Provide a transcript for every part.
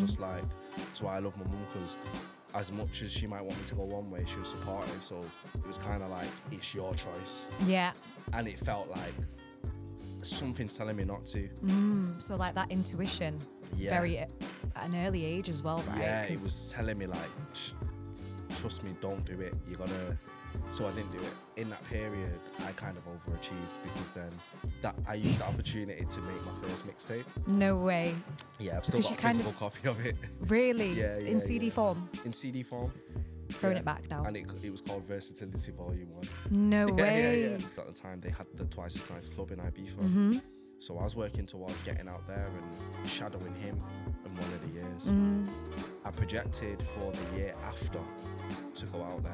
just like, that's why I love my mum, because as much as she might want me to go one way, she was supportive. So it was kind of like, it's your choice. Yeah. And it felt like something's telling me not to. So like that intuition, very at an early age as well, right? Yeah, it was telling me like, trust me, don't do it. You're gonna. So I didn't do it. In that period, I kind of overachieved, because then I used the opportunity to make my first mixtape. No way. Yeah, I've still got a physical copy of it. Really? Yeah. In CD form? In CD form. Throwing it back now. And it was called Versatility Volume 1. No way. At the time, they had the Twice as Nice club in Ibiza. So I was working towards getting out there and shadowing him in one of the years. I projected for the year after to go out there.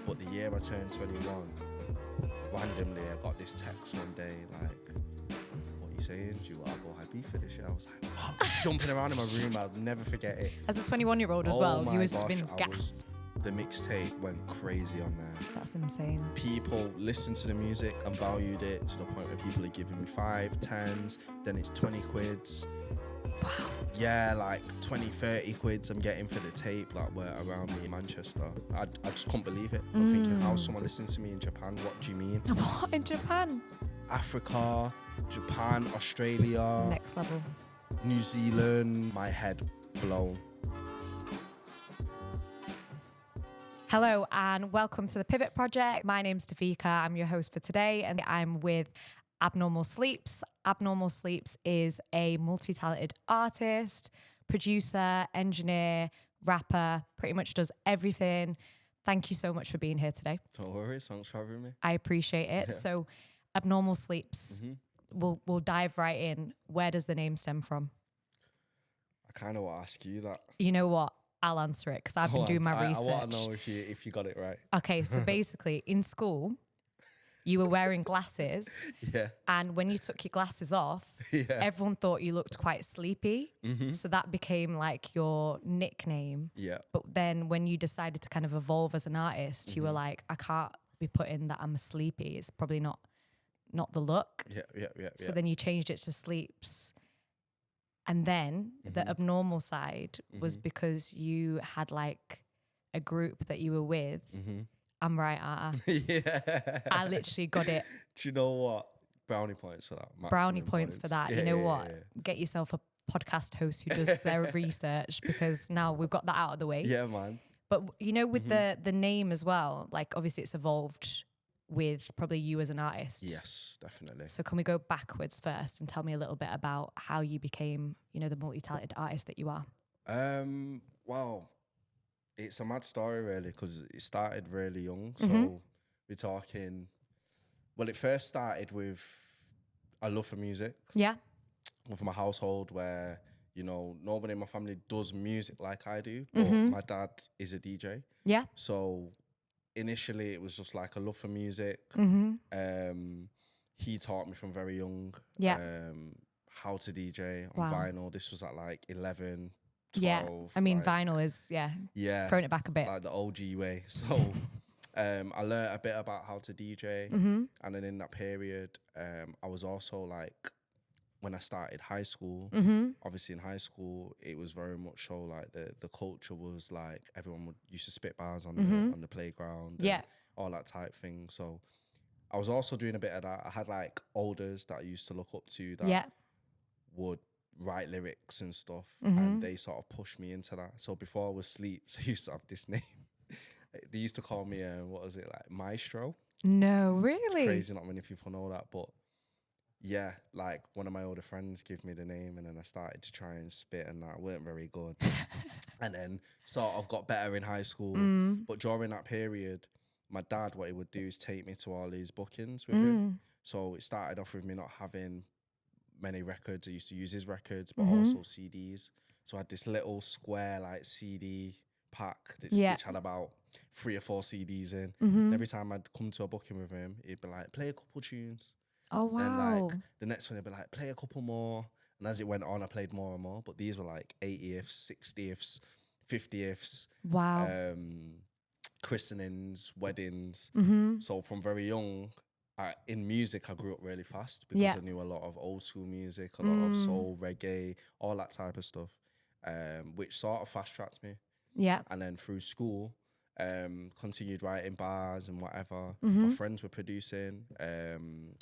But the year I turned 21, randomly I got this text one day like, what are you saying? Do you want to go Ibiza this year? I was like, what? Jumping around in my room, I'll never forget it. As a 21-year-old as well, you must have been I gassed. The mixtape went crazy on there. That's insane. People listened to the music and valued it to the point where people are giving me 5, 10s, then it's 20 quids. Wow. Yeah, like 20, 30 quids I'm getting for the tape, like were around me in Manchester. I just couldn't believe it. I'm thinking, how's someone listening to me in Japan? What do you mean? What, in Japan? Africa, Japan, Australia. Next level. New Zealand. My head blown. Hello and welcome to the Pivot Project. My name's Devika. I'm your host for today and I'm with Abnormal Sleepz. Abnormal Sleepz is a multi-talented artist, producer, engineer, rapper, pretty much does everything. Thank you so much for being here today. No worries, thanks for having me. I appreciate it. Yeah. So Abnormal Sleepz, we'll dive right in. Where does the name stem from? I kind of want to ask you that. You know what? I'll answer it because I've been doing my research. I want to know if you got it right. Okay, so basically in school, you were wearing glasses. Yeah. And when you took your glasses off, everyone thought you looked quite sleepy. So that became like your nickname. Yeah. But then when you decided to kind of evolve as an artist, you were like, I can't be putting that I'm a sleepy. It's probably not the look. Yeah. So then you changed it to Sleepz. And then the abnormal side was because you had like a group that you were with. I'm right, Yeah. I literally got it. Do you know what? Brownie points for that. Brownie points for that. Yeah, you know yeah, what? Yeah. Get yourself a podcast host who does their research because now we've got that out of the way. Yeah, man. But you know, with the name as well, like obviously it's evolved with probably you as an artist. Yes, definitely. So can we go backwards first and tell me a little bit about how you became, you know, the multi-talented artist that you are? Well, it's a mad story really because it started really young. So we're talking, well, it first started with a love for music. Yeah. With my household where, you know, nobody in my family does music like I do, but my dad is a DJ. Yeah. So initially it was just like a love for music. He taught me from very young how to DJ on vinyl. This was at like 11, 12. Yeah, I mean, vinyl is, throwing it back a bit. Like the OG way. So I learned a bit about how to DJ. And then in that period, I was also like, when I started high school, obviously in high school, it was very much so like the culture was like everyone used to spit bars on the playground. Yeah. All that type thing. So I was also doing a bit of that. I had like elders that I used to look up to that would write lyrics and stuff, and they sort of pushed me into that. So before I was Sleepz, I used to have this name. They used to call me, what was it, like Maestro? No, really? It's crazy, not many people know that, but yeah, like one of my older friends gave me the name, and then I started to try and spit, and that weren't very good. And then sort of got better in high school. But during that period, my dad, what he would do is take me to all these bookings with him. So it started off with me not having many records. I used to use his records, but also CDs. So I had this little square like CD pack which had about 3 or 4 CDs in. Every time I'd come to a booking with him, he'd be like, play a couple tunes. Oh, wow. And like the next one, he'd be like, play a couple more. And as it went on, I played more and more. But these were like 80ths, 60ths, 50ths. Wow. Christenings, weddings. So from very young, in music, I grew up really fast because I knew a lot of old school music, a lot of soul, reggae, all that type of stuff. which sort of fast tracked me. Yeah. And then through school, continued writing bars and whatever. My friends were producing,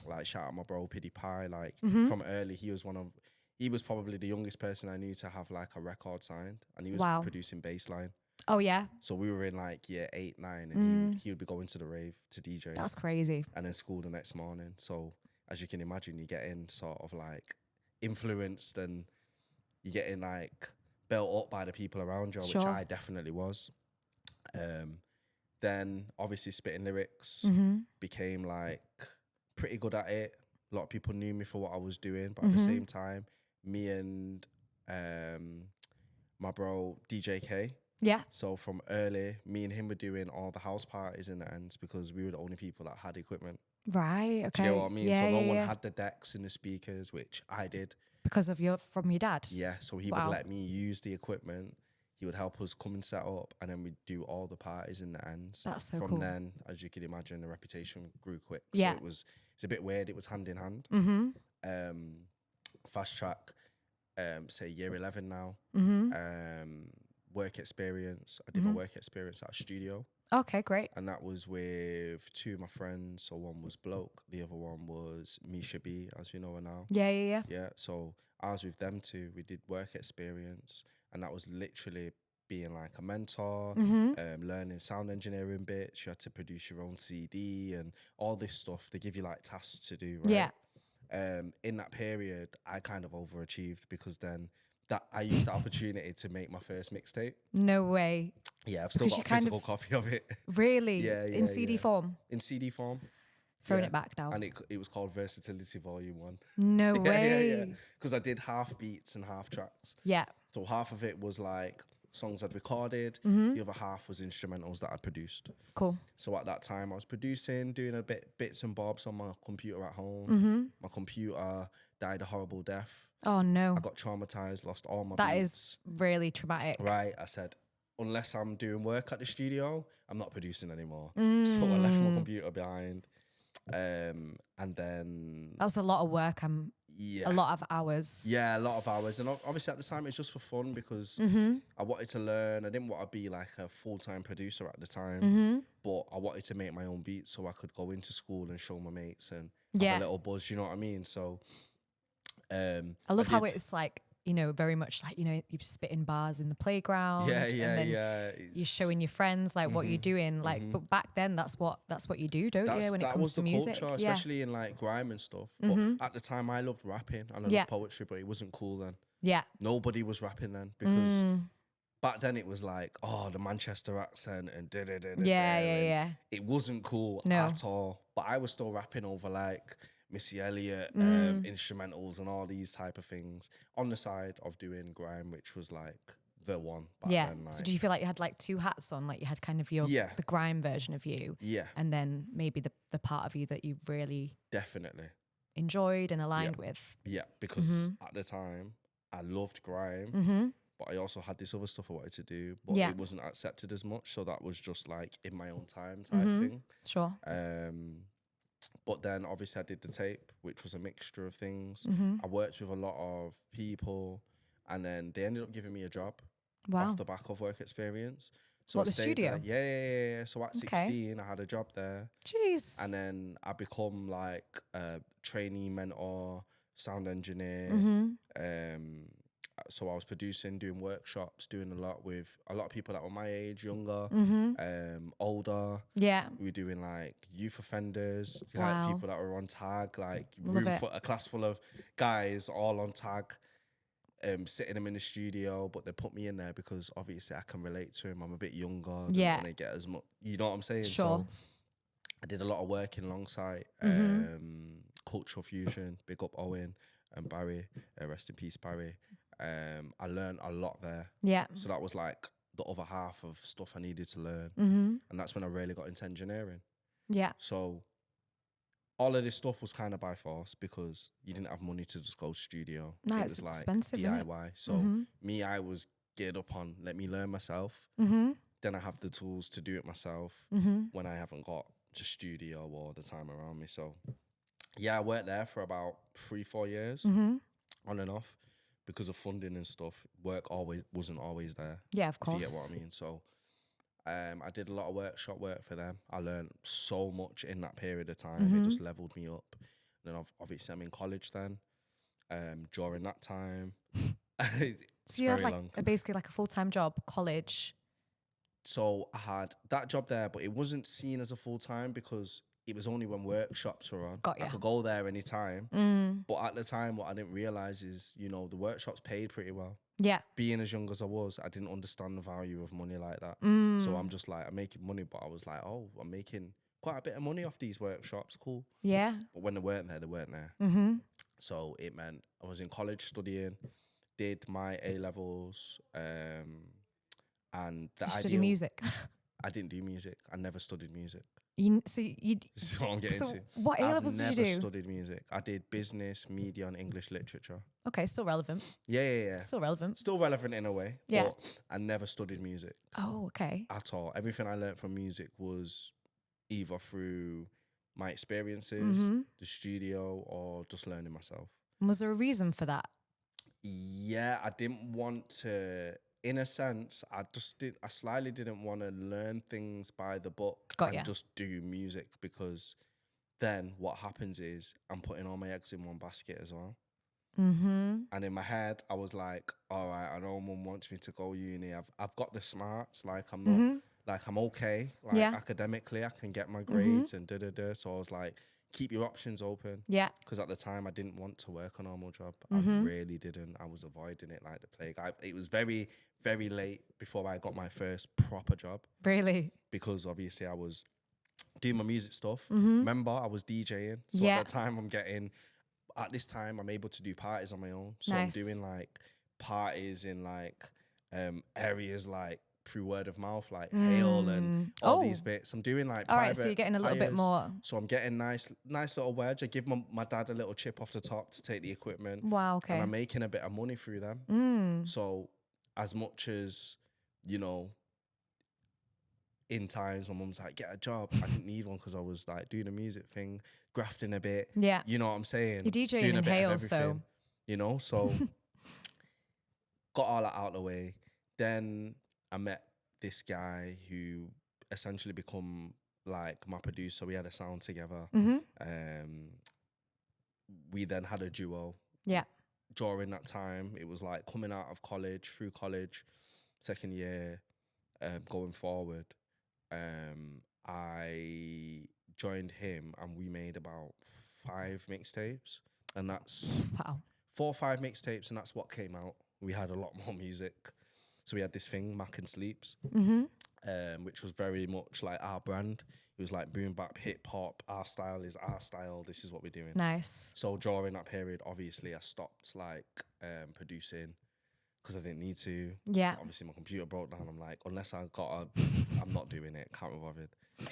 like shout out my bro Piddy Pie. Like from early, he was probably the youngest person I knew to have like a record signed, and he was producing bassline. Oh yeah. So we were in like year 8, 9, and he would be going to the rave to DJ. That's crazy. And then school the next morning. So as you can imagine, you're getting sort of like influenced, and you're getting like built up by the people around you, which I definitely was. Then obviously spitting lyrics, became like pretty good at it. A lot of people knew me for what I was doing, but at the same time, me and my bro DJ K. Yeah. So from early, me and him were doing all the house parties in the ends because we were the only people that had equipment. Right. Okay. Do you know what I mean? Yeah, so no one had the decks and the speakers, which I did. Because of from your dad? Yeah. So he would let me use the equipment. He would help us come and set up, and then we'd do all the parties in the ends. That's so cool. From then, as you can imagine, the reputation grew quick. Yeah. So it's a bit weird. It was hand in hand. Fast track, say year 11 now. Work experience. I did my work experience at a studio. Okay, great. And that was with 2 of my friends. So one was Bloke, the other one was Misha B, as we know her now. Yeah. Yeah, so I was with them 2. We did work experience, and that was literally being like a mentor, learning sound engineering bits. You had to produce your own CD and all this stuff. They give you like tasks to do, right? Yeah. In that period, I kind of overachieved because then I used the opportunity to make my first mixtape. No way. Yeah, I've still got a physical copy of it. Really? Yeah. In CD form? In CD form. Throwing it back now. And it was called Versatility Volume 1. No way. Yeah. Because I did half beats and half tracks. Yeah. So half of it was like songs I'd recorded. The other half was instrumentals that I'd produced. Cool. So at that time, I was producing, doing bits and bobs on my computer at home. My computer died a horrible death. Oh, no. I got traumatized, lost all my That beats. is really traumatic. Right. I said, unless I'm doing work at the studio, I'm not producing anymore. So I left my computer behind. And then... That was a lot of work. A lot of hours. Yeah, a lot of hours. And obviously at the time, it's just for fun because I wanted to learn. I didn't want to be like a full-time producer at the time, but I wanted to make my own beats so I could go into school and show my mates and have a little buzz, you know what I mean? So... I love how it's like, very much like, you're spitting bars in the playground. Yeah. You're showing your friends like what you're doing. Like, but back then that's what you do, don't you? When it comes to music, culture, especially in like grime and stuff. But at the time, I loved rapping and I loved poetry, but it wasn't cool then. Yeah, nobody was rapping then because back then it was like, oh, the Manchester accent and yeah. It wasn't cool at all. But I was still rapping over like Missy Elliott, instrumentals and all these type of things on the side of doing grime, which was like the one back then. Like. So do you feel like you had like 2 hats on? Like you had kind of the grime version of you. Yeah. And then maybe the part of you that you really definitely enjoyed and aligned with. Yeah, because at the time I loved grime, but I also had this other stuff I wanted to do, but it wasn't accepted as much. So that was just like in my own time type thing. Sure. But then obviously I did the tape, which was a mixture of things. I worked with a lot of people, and then they ended up giving me a job off the back of work experience. So the studio? There. Yeah. So at 16, I had a job there. Jeez. And then I become like a trainee mentor, sound engineer. So I was producing, doing workshops, doing a lot with a lot of people that were my age, younger, older. Yeah. We were doing like youth offenders, like people that were on tag, like a class full of guys all on tag, sitting them in the studio, but they put me in there because obviously I can relate to him. I'm a bit younger. Yeah. Don't want to get as much, you know what I'm saying? Sure. So I did a lot of work in alongside Cultural Fusion, big up Owen and Barry, rest in peace Barry. I learned a lot there. Yeah. So that was like the other half of stuff I needed to learn. And that's when I really got into engineering. Yeah. So all of this stuff was kind of by force because you didn't have money to just go studio. No, it it's was like expensive, DIY. So I was geared up on let me learn myself. Then I have the tools to do it myself when I haven't got just studio or the time around me. So yeah, I worked there for about 3-4 years on and off. because of funding and stuff, work wasn't always there. Yeah, of If you course. get what I mean. So I did a lot of workshop work for them. I learned so much in that period of time. It just leveled me up. And then obviously I'm in college then. During that time, it's So you had very like long. basically like a full-time job, college. So I had that job there, but it wasn't seen as a full-time because it was only when workshops were on. Got ya. I could go there anytime. But at the time, what I didn't realize is, you know, the workshops paid pretty well. Yeah. Being as young as I was, I didn't understand the value of money like that. So I'm just like, I'm making money, but I was like, oh, I'm making quite a bit of money off these workshops. Cool. Yeah. But when they weren't there, they weren't there. So it meant I was in college studying, did my A-levels, and the You ideal... study music. I didn't do music. I never studied music. So you. This is what I'm getting to. What A levels did you do? I've never studied music. I did business, media, and English literature. Okay, still relevant. Yeah. Still relevant. Still relevant in a way. Yeah. But I never studied music Oh, okay. at all. Everything I learned from music was either through my experiences, the studio, or just learning myself. And was there a reason for that? Yeah, I didn't want to. In a sense, I slightly didn't want to learn things by the book and just do music, because then what happens is I'm putting all my eggs in one basket as well. And in my head, I was like, all right, I know mum wants me to go uni. I've got the smarts. Like I'm not, like I'm okay. Like academically, I can get my grades and da-da-da. So I was like, keep your options open. Yeah. Because at the time, I didn't want to work a normal job. I really didn't. I was avoiding it like the plague. It was very, very late before I got my first proper job. Really? Because obviously I was doing my music stuff. Remember, I was DJing. So at that time, at this time, I'm able to do parties on my own. So Nice. I'm doing like parties in like areas like through word of mouth, like Hale and all these bits. I'm doing like all right, so you're getting a little bit more. So I'm getting nice little wedge. I give my dad a little chip off the top to take the equipment. Wow, okay. And I'm making a bit of money through them. So as much as, you know, in times my mum's like, get a job, I didn't need one because I was like doing the music thing, grafting a bit. Yeah. You know what I'm saying? You're DJing doing in a bit Hale, of everything, so. you know, so got all that out of the way. Then I met this guy who essentially become like my producer. We had a sound together. We then had a duo. Yeah. During that time, it was like coming out of college, through college, second year, going forward. I joined him and we made about 5 mixtapes, and that's 4 or 5 mixtapes, and that's what came out. We had a lot more music. So we had this thing, Mac and Sleeps, which was very much like our brand. It was like boom bap, hip hop. Our style is our style. This is what we're doing. Nice. So during that period, obviously, I stopped like producing because I didn't need to. Yeah. Obviously, my computer broke down. I'm like, unless I'm not doing it. Can't be bothered.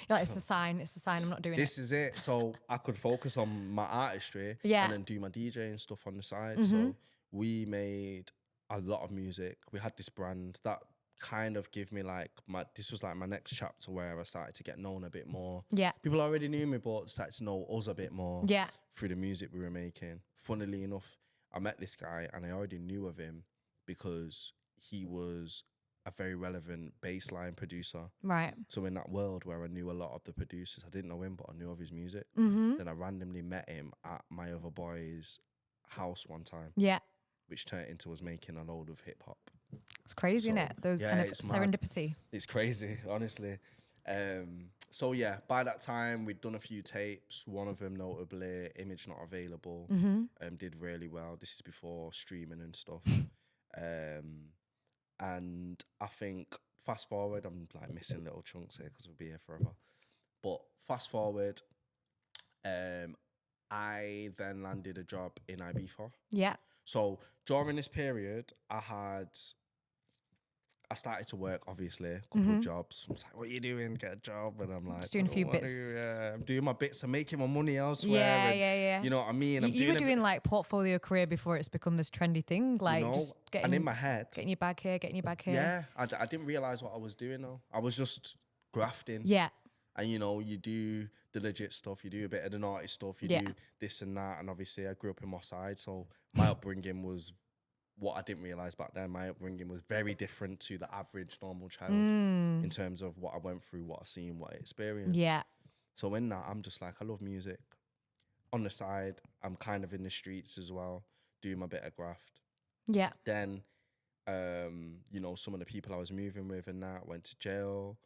Like, it's a sign. It's a sign. I'm not doing this is it. So I could focus on my artistry and then do my DJing stuff on the side. So we made a lot of music. We had this brand that kind of gave me like this was like my next chapter where I started to get known a bit more. Yeah. People already knew me, but started to know us a bit more. Yeah. Through the music we were making. Funnily enough, I met this guy and I already knew of him because he was a very relevant bassline producer. Right. So in that world where I knew a lot of the producers, I didn't know him, but I knew of his music. Then I randomly met him at my other boy's house one time. Yeah. Which turned into us making a load of hip hop. It's crazy, isn't it? Those kind of serendipity. Mad. It's crazy, honestly. So yeah, by that time we'd done a few tapes. One of them, notably, Image Not Available, did really well. This is before streaming and stuff. And I think fast forward, I'm like missing little chunks here because we'll be here forever. But fast forward, I then landed a job in Ibiza. Yeah. So during this period, I started to work, obviously, a couple of jobs. I was like, what are you doing? Get a job. And I'm like, just doing a few bits. I'm doing my bits. I'm making my money elsewhere. Yeah. You know what I mean? You were doing like portfolio career before it's become this trendy thing. Like, just getting, and in my head, getting your bag here, getting your bag here. Yeah. I didn't realize what I was doing though. I was just grafting. Yeah. And you know, you do the legit stuff, you do a bit of the naughty stuff, you do this and that. And obviously I grew up in Moss Side, so my upbringing was what I didn't realize back then, my upbringing was very different to the average normal child in terms of what I went through, what I seen, what I experienced. Yeah. So in that, I'm just like, I love music. On the side, I'm kind of in the streets as well, doing my bit of graft. Yeah. Then, you know, some of the people I was moving with and that went to jail,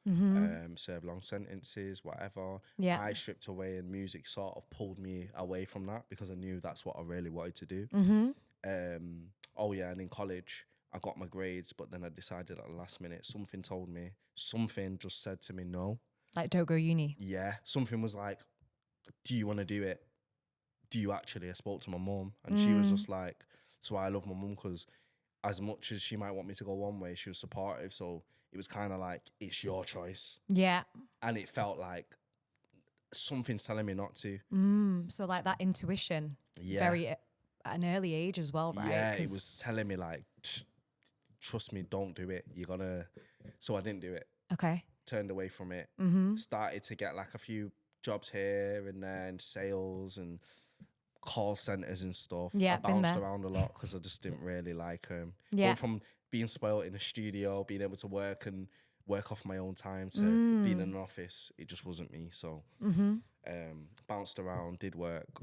served long sentences, whatever. Yeah. I stripped away, and music sort of pulled me away from that because I knew that's what I really wanted to do. Oh yeah, and in college, I got my grades, but then I decided at the last minute, something just said to me, no. Like, don't go uni. Yeah, something was like, do you want to do it? Do you actually? I spoke to my mum, and she was just like, so I love my mum because as much as she might want me to go one way, she was supportive. So it was kind of like, it's your choice. Yeah. And it felt like something's telling me not to. So like that intuition, very at an early age as well, right? Yeah, it was telling me like, trust me, don't do it. You're gonna. So I didn't do it. Okay. Turned away from it. Started to get like a few jobs here and there in sales and call centers and stuff. Yeah, I bounced around a lot because I just didn't really like going from being spoiled in a studio, being able to work off my own time to being in an office. It just wasn't me. So bounced around, did work.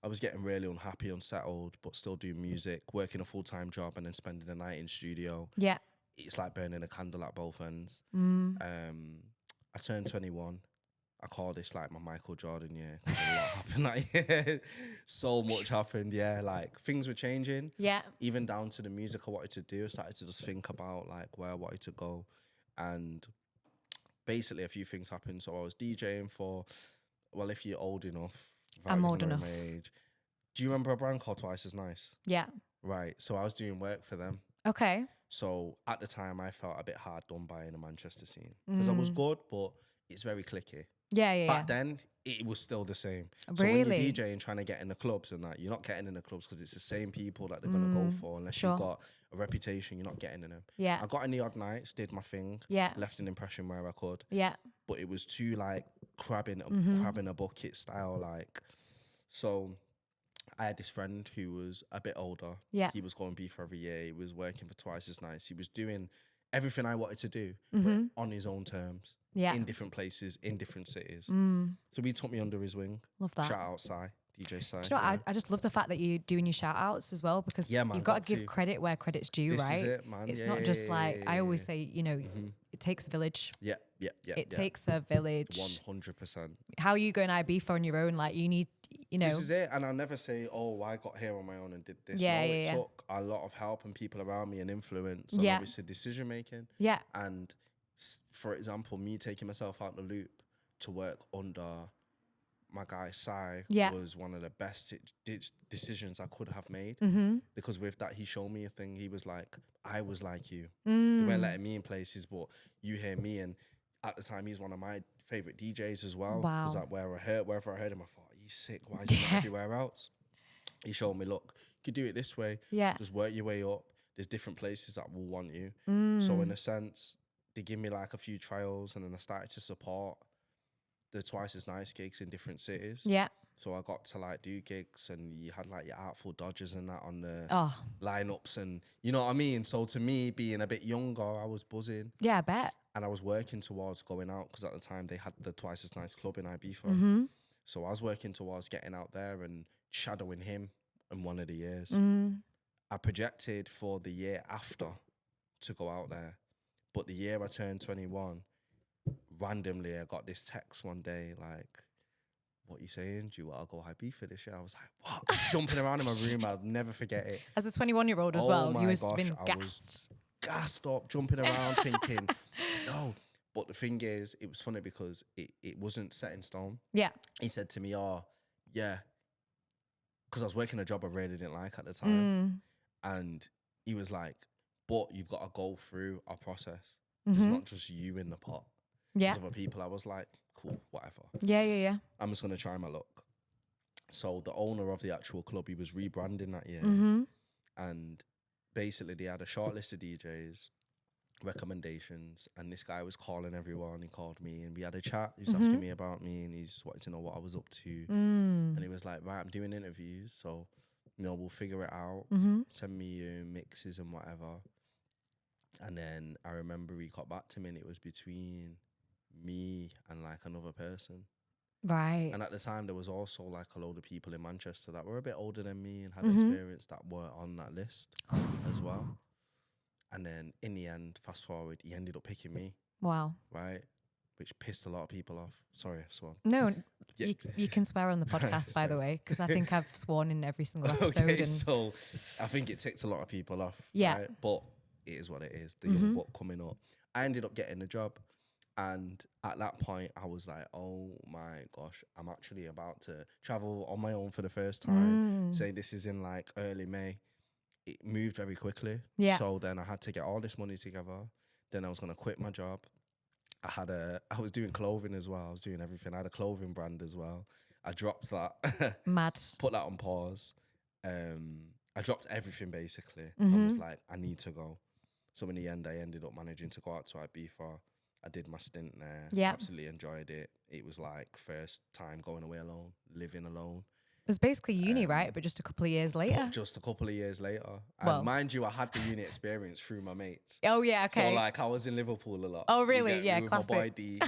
I was getting really unhappy, unsettled, but still doing music, working a full-time job and then spending the night in studio. Yeah. It's like burning a candle at both ends. I turned 21. I call this like my Michael Jordan year. A lot happened that year. So much happened, yeah. Like things were changing. Yeah. Even down to the music I wanted to do. I started to just think about like where I wanted to go. And basically a few things happened. So I was DJing for, well, if you're old enough. I'm old enough. Age, do you remember a brand called Twice as Nice? Yeah. Right. So I was doing work for them. Okay. So at the time I felt a bit hard done by in the Manchester scene. Because I was good, but it's very cliquey. Yeah. Back then, it was still the same. Really? So when you're DJing, trying to get in the clubs and that, you're not getting in the clubs because it's the same people that they're going to go for. Unless you've got a reputation, you're not getting in them. Yeah. I got in the odd nights, did my thing, left an impression where I could. Yeah. But it was too like crabbing a bucket style. Like, so I had this friend who was a bit older. Yeah. He was going beef every year. He was working for Twice as Nice. He was doing everything I wanted to do, but on his own terms. Yeah. In different places, in different cities. So he took me under his wing. Love that. Shout out Sai, DJ Sai. Do you know what? I just love the fact that you're doing your shout outs as well, because you've got to give credit where credit's due, this right? Is it, man. It's not just like, I always say, you know, it takes a village. Yeah. It takes a village. 100%. How are you going Ibiza on your own? Like, you need, you know. This is it. And I'll never say, oh, I got here on my own and did this. Yeah, no, it took a lot of help and people around me and influence and obviously decision making. Yeah. And for example, me taking myself out the loop to work under my guy Sai was one of the best decisions I could have made. Because with that, he showed me a thing. He was like, I was like you. They weren't letting me in places, but you hear me. And at the time, he's one of my favorite DJs as well. Wow. Because like wherever I heard him, I thought, he's sick. Why is he not everywhere else? He showed me, look, you could do it this way. Yeah. Just work your way up. There's different places that will want you. So in a sense, they give me like a few trials, and then I started to support the Twice as Nice gigs in different cities. Yeah. So I got to like do gigs, and you had like your Artful Dodgers and that on the lineups, and you know what I mean? So to me, being a bit younger, I was buzzing. Yeah, I bet. And I was working towards going out, because at the time they had the Twice as Nice club in Ibiza. So I was working towards getting out there and shadowing him in one of the years. I projected for the year after to go out there. But the year I turned 21, randomly I got this text one day like, what you saying? Do you want to go Ibiza this year? I was like, what? I was jumping around in my room. I'll never forget it. As a 21-year-old as well, you must have been I gassed. Was gassed up, jumping around thinking, no. But the thing is, it was funny because it wasn't set in stone. Yeah. He said to me, oh, yeah. Because I was working a job I really didn't like at the time. And he was like, but you've got to go through our process. It's not just you in the pot. There's other people. I was like, cool, whatever. Yeah. I'm just going to try my luck. So the owner of the actual club, he was rebranding that year. And basically they had a short list of DJs, recommendations, and this guy was calling everyone. He called me and we had a chat. He was asking me about me, and he just wanted to know what I was up to. And he was like, right, I'm doing interviews. So we'll figure it out. Send me your mixes and whatever. And then I remember he got back to me and it was between me and like another person. Right. And at the time, there was also like a load of people in Manchester that were a bit older than me and had experience that were on that list as well. And then in the end, fast forward, he ended up picking me. Wow. Right? Which pissed a lot of people off. Sorry, I've sworn. No, Yeah. you can swear on the podcast, by the way, because I think I've sworn in every single episode. Okay, and so I think it ticked a lot of people off. Yeah. Right? But it is what it is. The young buck coming up. I ended up getting the job. And at that point, I was like, oh my gosh, I'm actually about to travel on my own for the first time. Say this is in like early May. It moved very quickly. Yeah. So then I had to get all this money together. Then I was going to quit my job. I was doing clothing as well. I was doing everything. I had a clothing brand as well. I dropped that. Mad. Put that on pause. I dropped everything basically. I was like, I need to go. So in the end, I ended up managing to go out to Ibiza. I did my stint there. Yeah. Absolutely enjoyed it. It was like first time going away alone, living alone. It was basically uni, right? But just a couple of years later. Just a couple of years later. Well. And mind you, I had the uni experience through my mates. Oh, yeah, okay. So like I was in Liverpool a lot. Oh, really? You get Yeah, me with classic. my boy D.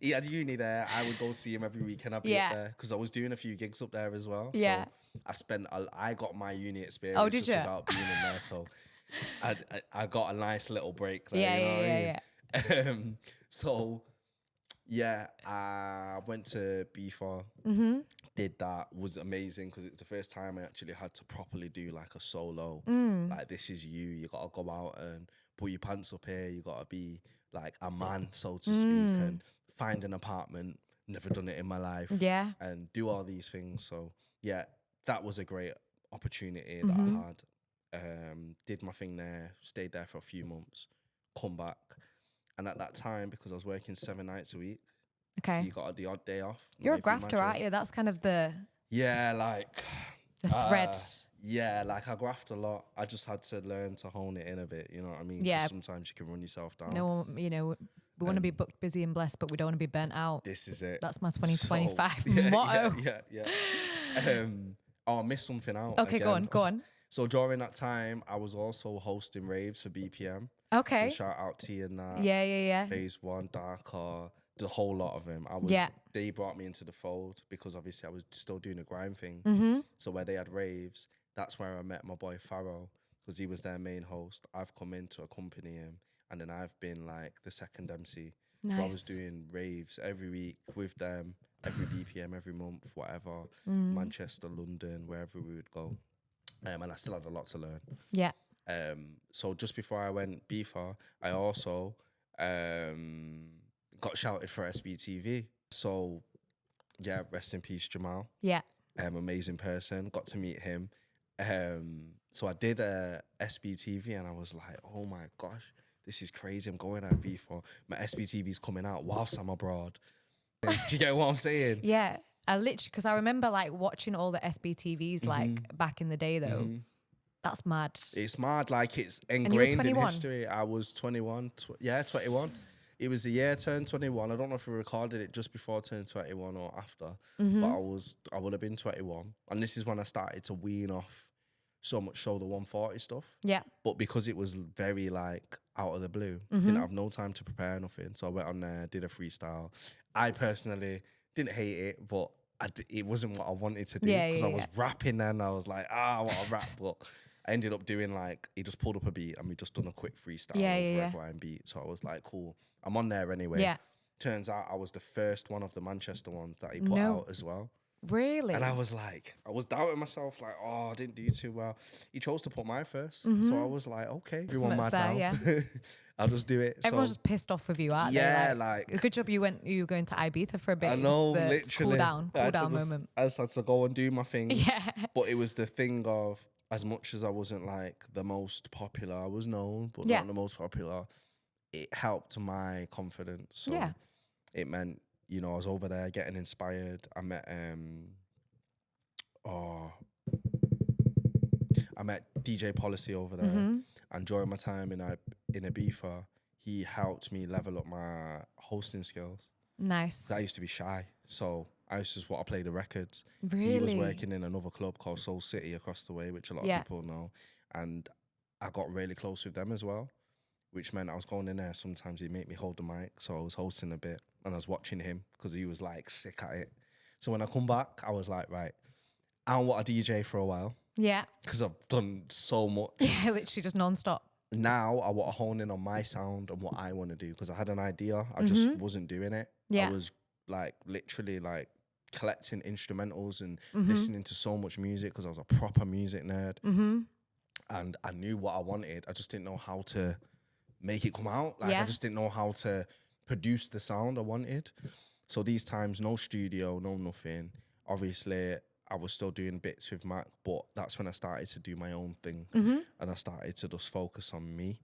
He had uni there. I would go see him every weekend. I'd be up there because I was doing a few gigs up there as well. Yeah. So I got my uni experience Oh, did just you? without being in there. So I got a nice little break there. Yeah, you know what I yeah. mean? So yeah, I went to Ibiza, did that, was amazing because it was the first time I actually had to properly do like a solo. Like this is you gotta go out and put your pants up here, you gotta be like a man, so to speak, and find an apartment, never done it in my life. Yeah. And do all these things. So yeah, that was a great opportunity that I had. Did my thing there, stayed there for a few months, come back. And at that time, because I was working 7 nights a week, Okay. so you got the odd day off. You're a if you grafter, imagine. aren't you? That's kind of the Yeah, like thread. Yeah, like I graft a lot. I just had to learn to hone it in a bit. You know what I mean? 'Cause Yeah. sometimes you can run yourself down. No, we want to be booked, busy, and blessed, but we don't want to be burnt out. This is it. That's my 2025 So, yeah, motto. Yeah. I missed something out. Okay, again. go on. So during that time, I was also hosting raves for BPM. Okay. So shout out to you and that. Yeah. Phase 1, Darker, the whole lot of them. They brought me into the fold because obviously I was still doing the grime thing. So where they had raves, that's where I met my boy Farrow because he was their main host. I've come in to accompany him and then I've been like the second MC. Nice. So I was doing raves every week with them, every BPM, every month, whatever, Manchester, London, wherever we would go. And I still had a lot to learn. Yeah. So just before I went BIFA, I also got shouted for SBTV. So yeah, rest in peace, Jamal. Yeah. Amazing person. Got to meet him. So I did SBTV and I was like, oh my gosh, this is crazy. I'm going out BIFA. My SBTV's coming out whilst I'm abroad. Do you get what I'm saying? Yeah. I literally, because I remember like watching all the SBTVs like back in the day though. That's mad. It's mad, like it's ingrained in 21? history. I was 21. 21. It was the year I turned 21. I don't know if we recorded it just before I turned 21 or after, but I would have been 21. And this is when I started to wean off so much shoulder 140 stuff. Yeah. But because it was very like out of the blue, didn't have no time to prepare nothing. So I went on there, did a freestyle. I personally didn't hate it, but it wasn't what I wanted to do because I was rapping then. I was like, I want to rap, but I ended up doing like, he just pulled up a beat and we just done a quick freestyle over a grime beat. So I was like, cool, I'm on there anyway. Yeah. Turns out I was the first one of the Manchester ones that he put out as well. Really? And I was like, I was doubting myself, like, oh, I didn't do too well. He chose to put mine first. So I was like, okay, everyone mad now. Yeah. I'll just do it. Everyone's just pissed off with you, aren't they? Yeah, like good job you were going to Ibiza for a bit. I know, just the literally. cool down moment. I just had to go and do my thing. Yeah. But it was the thing of, as much as I wasn't like the most popular, I was known, but not the most popular, it helped my confidence. So it meant, I was over there getting inspired. I met DJ Policy over there. And during my time in Ibiza, he helped me level up my hosting skills. Nice. I used to be shy. So I used to just want to play the records. Really? He was working in another club called Soul City across the way, which a lot of people know. And I got really close with them as well, which meant I was going in there. Sometimes he'd make me hold the mic. So I was hosting a bit and I was watching him because he was like sick at it. So when I come back, I was like, right, I don't want a DJ for a while. Yeah. Because I've done so much. Yeah, literally just non-stop. Now I want to hone in on my sound and what I want to do because I had an idea. I just wasn't doing it. Yeah. I was like literally like collecting instrumentals and listening to so much music because I was a proper music nerd. And I knew what I wanted. I just didn't know how to make it come out. Like I just didn't know how to produce the sound I wanted. So these times, no studio, no nothing. Obviously, I was still doing bits with Mac, but that's when I started to do my own thing. And I started to just focus on me.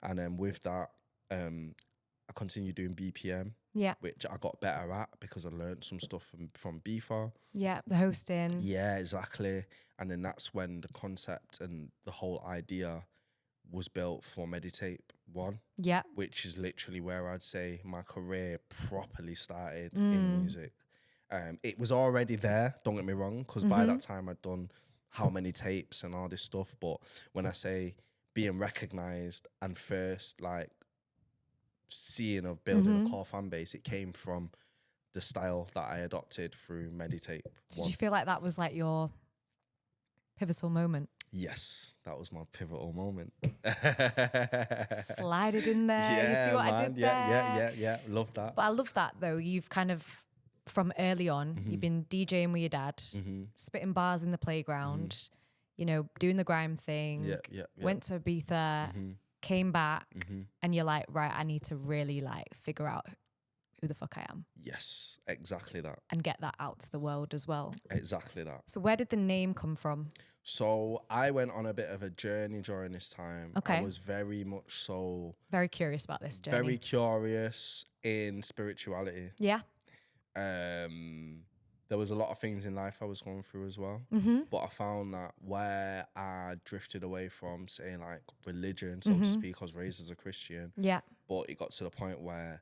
And then with that, I continued doing BPM, which I got better at because I learned some stuff from Ibiza. Yeah, the hosting. Yeah, exactly. And then that's when the concept and the whole idea was built for Mixtape 1. Yeah. Which is literally where I'd say my career properly started in music. It was already there, don't get me wrong, because by that time I'd done how many tapes and all this stuff. But when I say being recognised and first like seeing of building a core fan base, it came from the style that I adopted through Mixtape 1. So did you feel like that was like your pivotal moment? Yes, that was my pivotal moment. Slide it in there. You see what I did there? Yeah. Love that. But I love that though. You've kind of, from early on, you've been DJing with your dad, spitting bars in the playground, you know, doing the grime thing, went to Ibiza, came back, and you're like, right, I need to really like figure out who the fuck I am. Yes, exactly that. And get that out to the world as well. Exactly that. So where did the name come from? So I went on a bit of a journey during this time. Okay. I was very much so... Very curious about this journey. Very curious in spirituality. Yeah. There was a lot of things in life I was going through as well. But I found that where I drifted away from, say, like religion, so to speak, I was raised as a Christian. Yeah. But it got to the point where,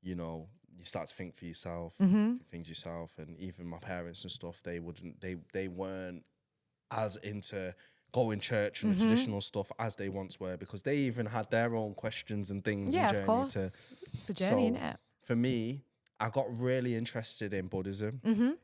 you know, you start to think for yourself, think yourself. And even my parents and stuff, they weren't as into going church and the traditional stuff as they once were, because they even had their own questions and things. Yeah, of course. It's a journey, isn't it? For me, I got really interested in Buddhism.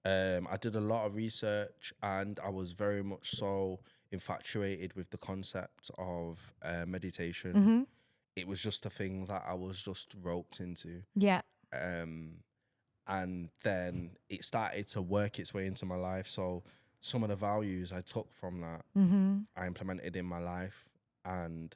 I did a lot of research and I was very much so infatuated with the concept of meditation. It was just a thing that I was just roped into. Yeah. And then it started to work its way into my life. So some of the values I took from that, I implemented in my life, and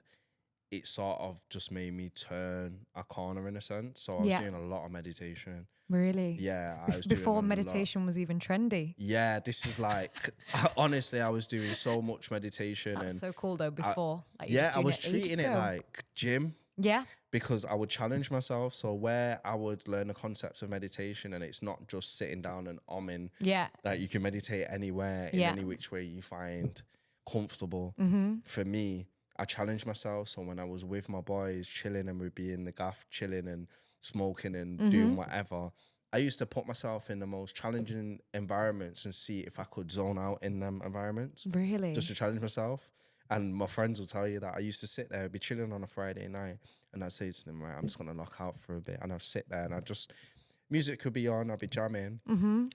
it sort of just made me turn a corner in a sense. So I was doing a lot of meditation. Really? Yeah. I was Before doing meditation was even trendy. Yeah, this is like, honestly, I was doing so much meditation. That's and so cool though, before. I was treating it like gym. Yeah. Because I would challenge myself. So where I would learn the concepts of meditation, and it's not just sitting down and umming. Yeah. Like you can meditate anywhere, in any which way you find comfortable. For me, I challenged myself. So when I was with my boys chilling and we'd be in the gaff chilling and smoking and doing whatever, I used to put myself in the most challenging environments and see if I could zone out in them environments. Really? Just to challenge myself. And my friends will tell you that I used to sit there, be chilling on a Friday night, and I'd say to them, right, I'm just going to lock out for a bit. And I'd sit there and I'd just, music could be on, I'd be jamming.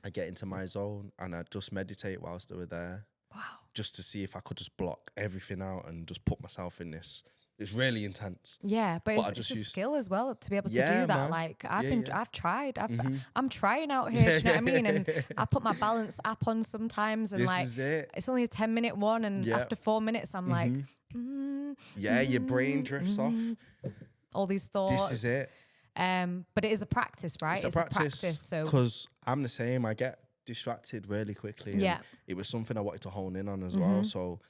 I'd get into my zone and I'd just meditate whilst they were there. Wow. Just to see if I could just block everything out and just put myself in this. It's really intense. Yeah, but it's a skill as well to be able to do that. Man. Like I've tried. I'm trying out here. Do you know what I mean? And I put my balance app on sometimes, and This is it. it's only a 10-minute one, and after 4 minutes, I'm like, your brain drifts off. All these thoughts. This is it. But it is a practice, right? It's a practice. So because I'm the same. I get distracted really quickly. Yeah. And it was something I wanted to hone in on as well. So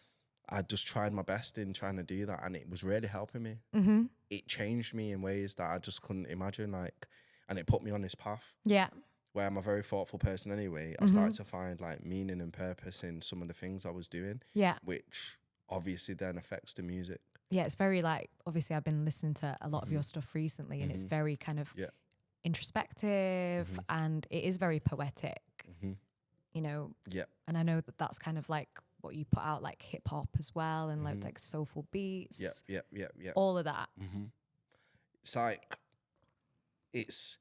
I just tried my best in trying to do that, and it was really helping me. It changed me in ways that I just couldn't imagine, and it put me on this path. Yeah. Where I'm a very thoughtful person anyway. I started to find like meaning and purpose in some of the things I was doing. Yeah. Which obviously then affects the music. Yeah, it's very like, obviously I've been listening to a lot of your stuff recently, and it's very kind of introspective and it is very poetic, you know. Yeah. And I know that that's kind of like what you put out, like hip hop as well, and like soulful beats. Yeah. All of that. It's like, it's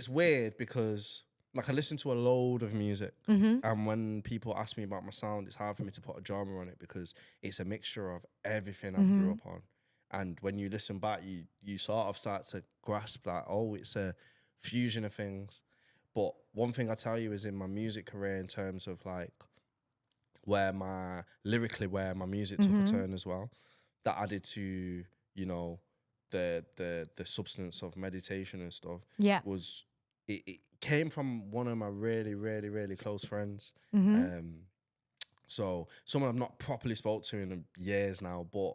weird because like I listen to a load of music and when people ask me about my sound, it's hard for me to put a genre on it because it's a mixture of everything I grew up on. And when you listen back, you sort of start to grasp that, oh, it's a fusion of things. But one thing I tell you is in my music career, in terms of like where my music took a turn as well, that added to, you know, the substance of meditation and stuff, was it came from one of my really, really, really close friends. So someone I've not properly spoke to in years now, but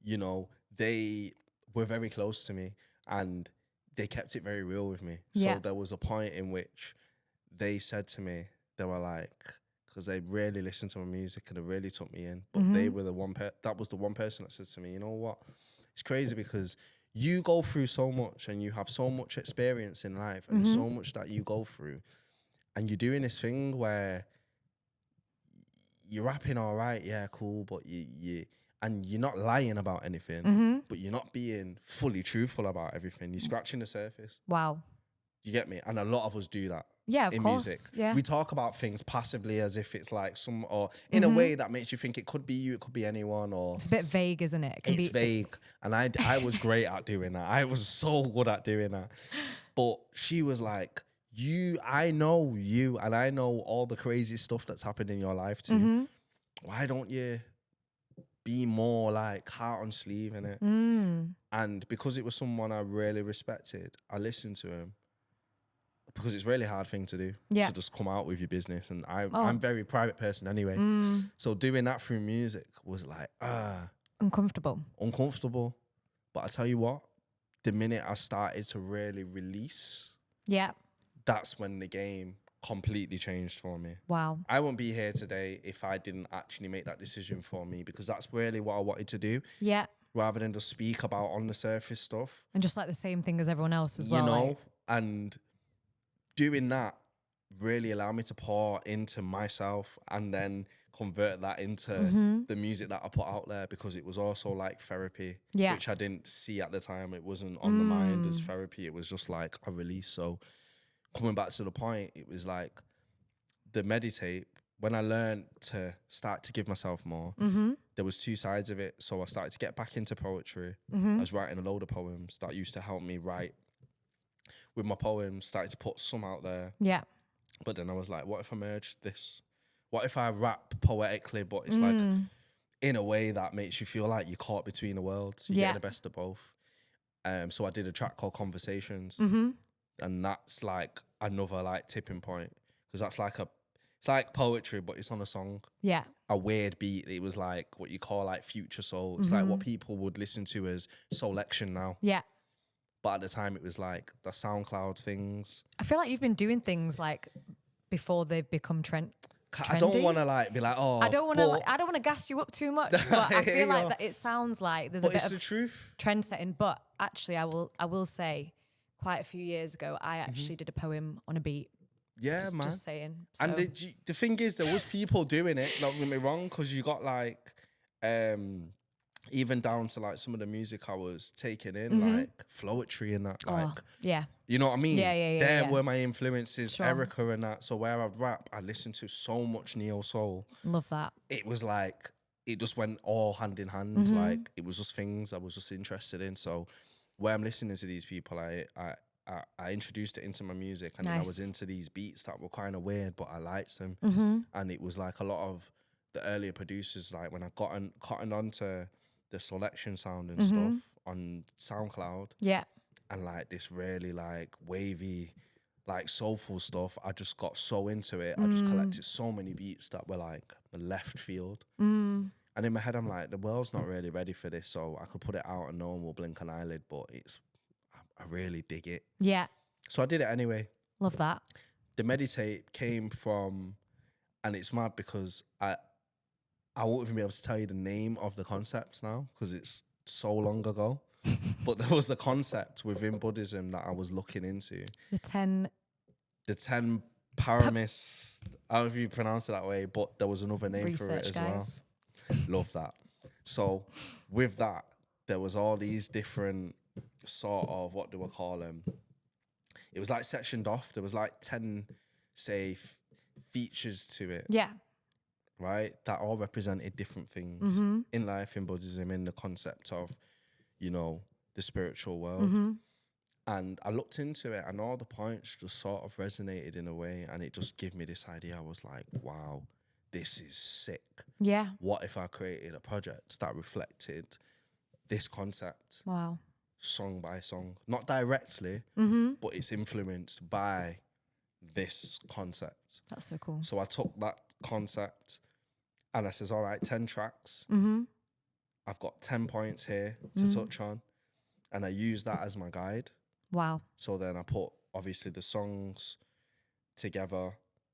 you know, they were very close to me and they kept it very real with me. So there was a point in which they said to me, they were like, because they really listened to my music and it really took me in, but they were that was the one person that said to me, you know what? It's crazy because you go through so much and you have so much experience in life and so much that you go through, and you're doing this thing where you're rapping all right, yeah, cool, but and you're not lying about anything, but you're not being fully truthful about everything. You're scratching the surface. Wow. You get me? And a lot of us do that. Yeah, of in course. Music. Yeah. We talk about things passively as if it's like or in a way that makes you think it could be you, it could be anyone, or it's a bit vague, isn't it? It's vague. And I was great at doing that. I was so good at doing that. But she was like, I know you and I know all the crazy stuff that's happened in your life too. Why don't you be more like heart on sleeve in it? And because it was someone I really respected, I listened to him. Because it's a really hard thing to do, to just come out with your business. And I'm a very private person anyway. So doing that through music was like, uncomfortable. But I tell you what, the minute I started to really release, that's when the game completely changed for me. Wow. I wouldn't be here today if I didn't actually make that decision for me, because that's really what I wanted to do. Yeah. Rather than just speak about on the surface stuff. And just like the same thing as everyone else as well. You know, and doing that really allowed me to pour into myself and then convert that into the music that I put out there, because it was also like therapy, which I didn't see at the time. It wasn't on the mind as therapy. It was just like a release. So coming back to the point, it was like the meditate, when I learned to start to give myself more, there was two sides of it. So I started to get back into poetry. I was writing a load of poems that used to help me write. With my poems, started to put some out there. Yeah. But then I was like, what if I merged this? What if I rap poetically, but it's like in a way that makes you feel like you're caught between the worlds. You get the best of both. So I did a track called Conversations. And that's like another like tipping point. Because that's like it's like poetry, but it's on a song. Yeah. A weird beat. It was like what you call like future soul. It's like what people would listen to as Soulection now. Yeah. But at the time, it was like the SoundCloud things. I feel like you've been doing things like before they've become trendy. I don't want to like be like, oh. I don't want to gas you up too much, but I feel like that it sounds like there's a bit of the truth. Trend setting. But actually, I will say, quite a few years ago, I actually did a poem on a beat. Yeah, man. Just saying. So. And the thing is, there was people doing it. Don't get me wrong, because you got like. Even down to like some of the music I was taking in, like Flowetry and that, like, you know what I mean? There were my influences, Erica and that. So where I'd rap, I listened to so much neo soul. Love that. It was like, it just went all hand in hand. Like it was just things I was just interested in. So where I'm listening to these people, I introduced it into my music, and then I was into these beats that were kind of weird, but I liked them. And it was like a lot of the earlier producers, like when I cottoned onto the Soulection sound and stuff on SoundCloud. Yeah. And like this really like wavy, like soulful stuff. I just got so into it. I just collected so many beats that were like left field. And in my head, I'm like, the world's not really ready for this. So I could put it out and no one will blink an eyelid, but I really dig it. Yeah. So I did it anyway. Love that. The meditate came from, and it's mad because I won't even be able to tell you the name of the concept now because it's so long ago. But there was a concept within Buddhism that I was looking into. The 10 paramis. I don't know if you pronounce it that way, but there was another name for it as guys. well. Love that. So with that, there was all these different sort of, what do we call them? It was like sectioned off. There was like 10, say, features to it. Yeah. Right? That all represented different things in life, in Buddhism, in the concept of, you know, the spiritual world. And I looked into it and all the points just sort of resonated in a way, and it just gave me this idea. I was like, wow, this is sick. Yeah. What if I created a project that reflected this concept? Wow. Song by song. Not directly, but it's influenced by this concept. That's so cool. So I took that concept and I says, all right, 10 tracks. I've got 10 points here to touch on. And I use that as my guide. Wow. So then I put, obviously, the songs together.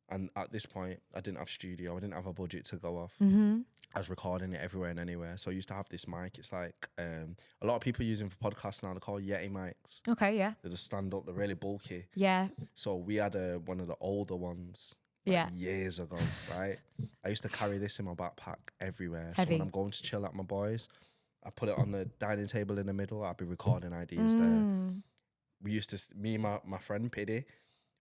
And at this point, I didn't have studio. I didn't have a budget to go off. I was recording it everywhere and anywhere. So I used to have this mic. It's like a lot of people using for podcasts now. They're called Yeti mics. Okay, yeah. They just stand up. They're really bulky. Yeah. So we had one of the older ones. Years ago, right? I used to carry this in my backpack everywhere. Heavy. So when I'm going to chill at my boys, I put it on the dining table in the middle. I'd be recording ideas there. We used to, me and my friend Piddy,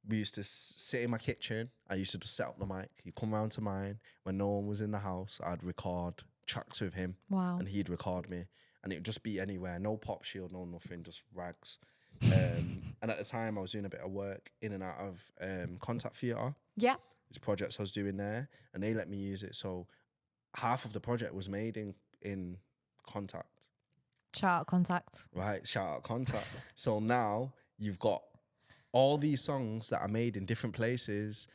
we used to sit in my kitchen. I used to just set up the mic. He'd come round to mine. When no one was in the house, I'd record tracks with him. Wow. And he'd record me. And it would just be anywhere. No pop shield, no nothing, just rags. And at the time, I was doing a bit of work in and out of contact theatre. Yeah. There's projects I was doing there, and they let me use it. So half of the project was made in contact. Shout out contact. Right, shout out contact. So now you've got all these songs that are made in different places,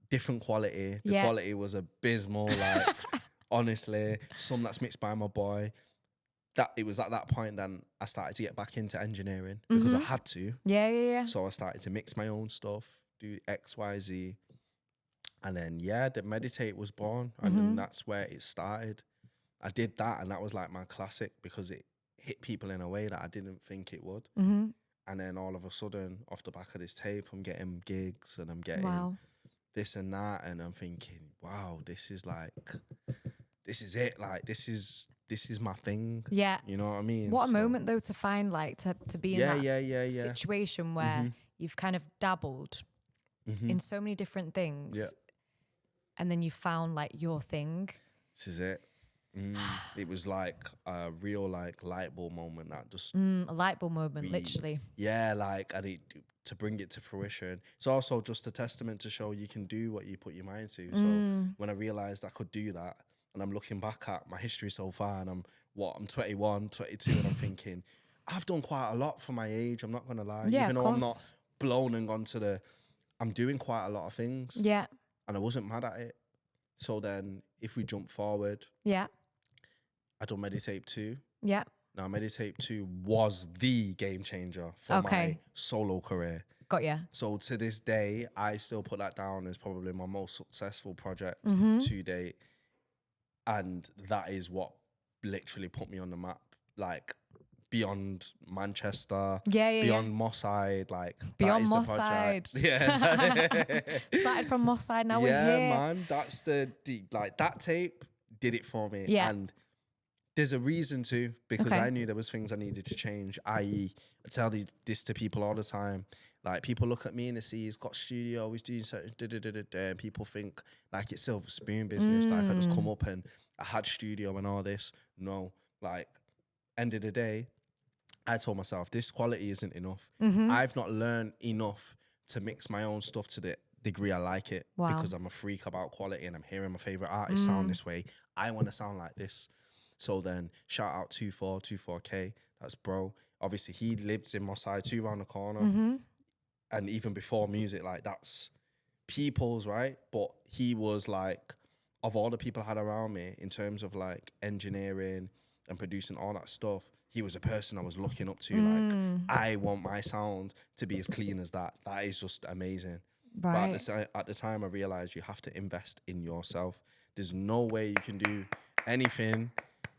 different quality. The quality was abysmal, like, honestly. Some that's mixed by my boy. That it was at that point then I started to get back into engineering because I had to. Yeah. So I started to mix my own stuff, do X, Y, Z. And then, the Meditate was born. And then that's where it started. I did that, and that was like my classic because it hit people in a way that I didn't think it would. And then all of a sudden, off the back of this tape, I'm getting gigs and I'm getting this and that. And I'm thinking, wow, this is it. Like, this is my thing. Yeah. You know what I mean? What a moment, though, to find, like, to be in that yeah. situation where you've kind of dabbled in so many different things. Yeah. And then you found, like, your thing. This is it. It was like a real, like, light bulb moment that just... a light bulb moment, literally. Yeah, like, and to bring it to fruition. It's also just a testament to show you can do what you put your mind to. So when I realised I could do that, and I'm looking back at my history so far, and I'm 21, 22, and I'm thinking, I've done quite a lot for my age, I'm not going to lie. Yeah, even though I'm not blown and gone to I'm doing quite a lot of things. Yeah. And I wasn't mad at it. So then, if we jump forward, I done Meditate 2. Yeah. Now, Meditate 2 was the game changer for my solo career. Got ya. So to this day, I still put that down as probably my most successful project to date. And that is what literally put me on the map. Like, beyond Manchester, beyond Moss Side, like beyond Moss Side. Yeah. Started from Moss Side, now we're here. Yeah, man. That's like that tape did it for me. Yeah. And there's a reason to, because I knew there was things I needed to change. I tell this to people all the time. Like, people look at me and they see he's got studio, he's doing certain and people think like it's silver spoon business. Like, I just come up and I had studio and all this. No, like, end of the day, I told myself this quality isn't enough. I've not learned enough to mix my own stuff to the degree I like it because I'm a freak about quality and I'm hearing my favorite artists sound this way. I want to sound like this. So then shout out 24K. That's bro. Obviously he lives in Moss Side 2 around the corner. And even before music, like, that's people's, right? But he was like, of all the people I had around me in terms of like engineering and producing all that stuff, he was a person I was looking up to. Like, I want my sound to be as clean as that. That is just amazing. Right. But at the time, I realized you have to invest in yourself. There's no way you can do anything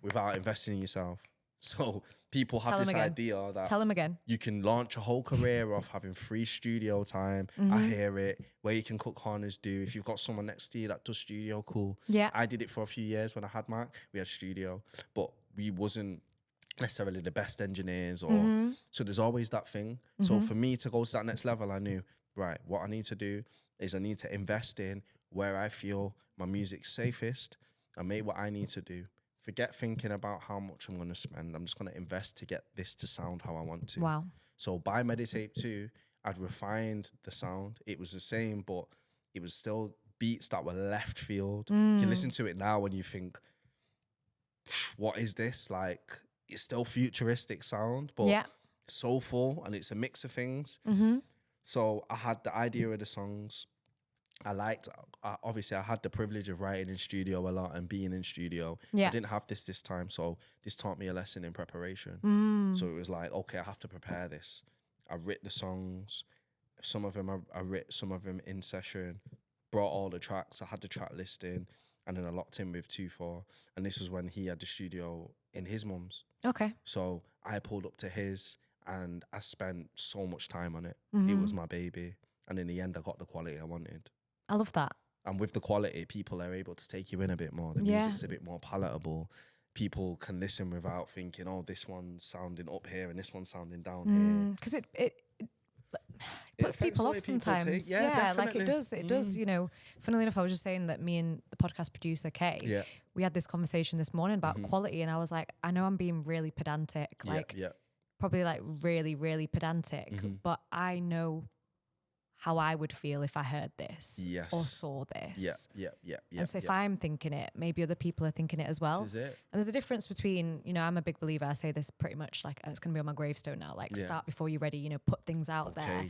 without investing in yourself. So people have this idea that tell them again. You can launch a whole career off having free studio time. I hear it. Where you can cut corners, do. If you've got someone next to you that does studio, cool. Yeah. I did it for a few years when I had Mac. We had studio, but we wasn't necessarily the best engineers, or so there's always that thing. So for me to go to that next level, I knew, right, what I need to do is I need to invest in where I feel my music's safest and make what I need to do. Forget thinking about how much I'm going to spend. I'm just going to invest to get this to sound how I want to. Wow. So by Mixtape 2, I'd refined the sound. It was the same, but it was still beats that were left field. You can listen to it now and you think, what is this? Like, it's still futuristic sound, but soulful, and it's a mix of things. So I had the idea of the songs. Obviously I had the privilege of writing in studio a lot and being in studio. I didn't have this time, so this taught me a lesson in preparation. So it was like, okay, I have to prepare this. I writ the songs. Some of them I writ, some of them in session, brought all the tracks. I had the track listing, and then I locked in with 2-4. And this was when he had the studio in his mum's. Okay. So I pulled up to his and I spent so much time on it. It was my baby. And in the end, I got the quality I wanted. I love that. And with the quality, people are able to take you in a bit more. The music's a bit more palatable. People can listen without thinking, oh, this one's sounding up here and this one's sounding down here. Because it puts people off sometimes. Like it does. It does, you know. Funnily enough, I was just saying that me and the podcast producer, Kay, we had this conversation this morning about quality, and I was like, I know I'm being really pedantic, probably like really, really pedantic, but I know how I would feel if I heard this or saw this. And so if I'm thinking it, maybe other people are thinking it as well. This is it. And there's a difference between, you know, I'm a big believer. I say this pretty much like it's going to be on my gravestone now. Like start before you're ready, you know, put things out there.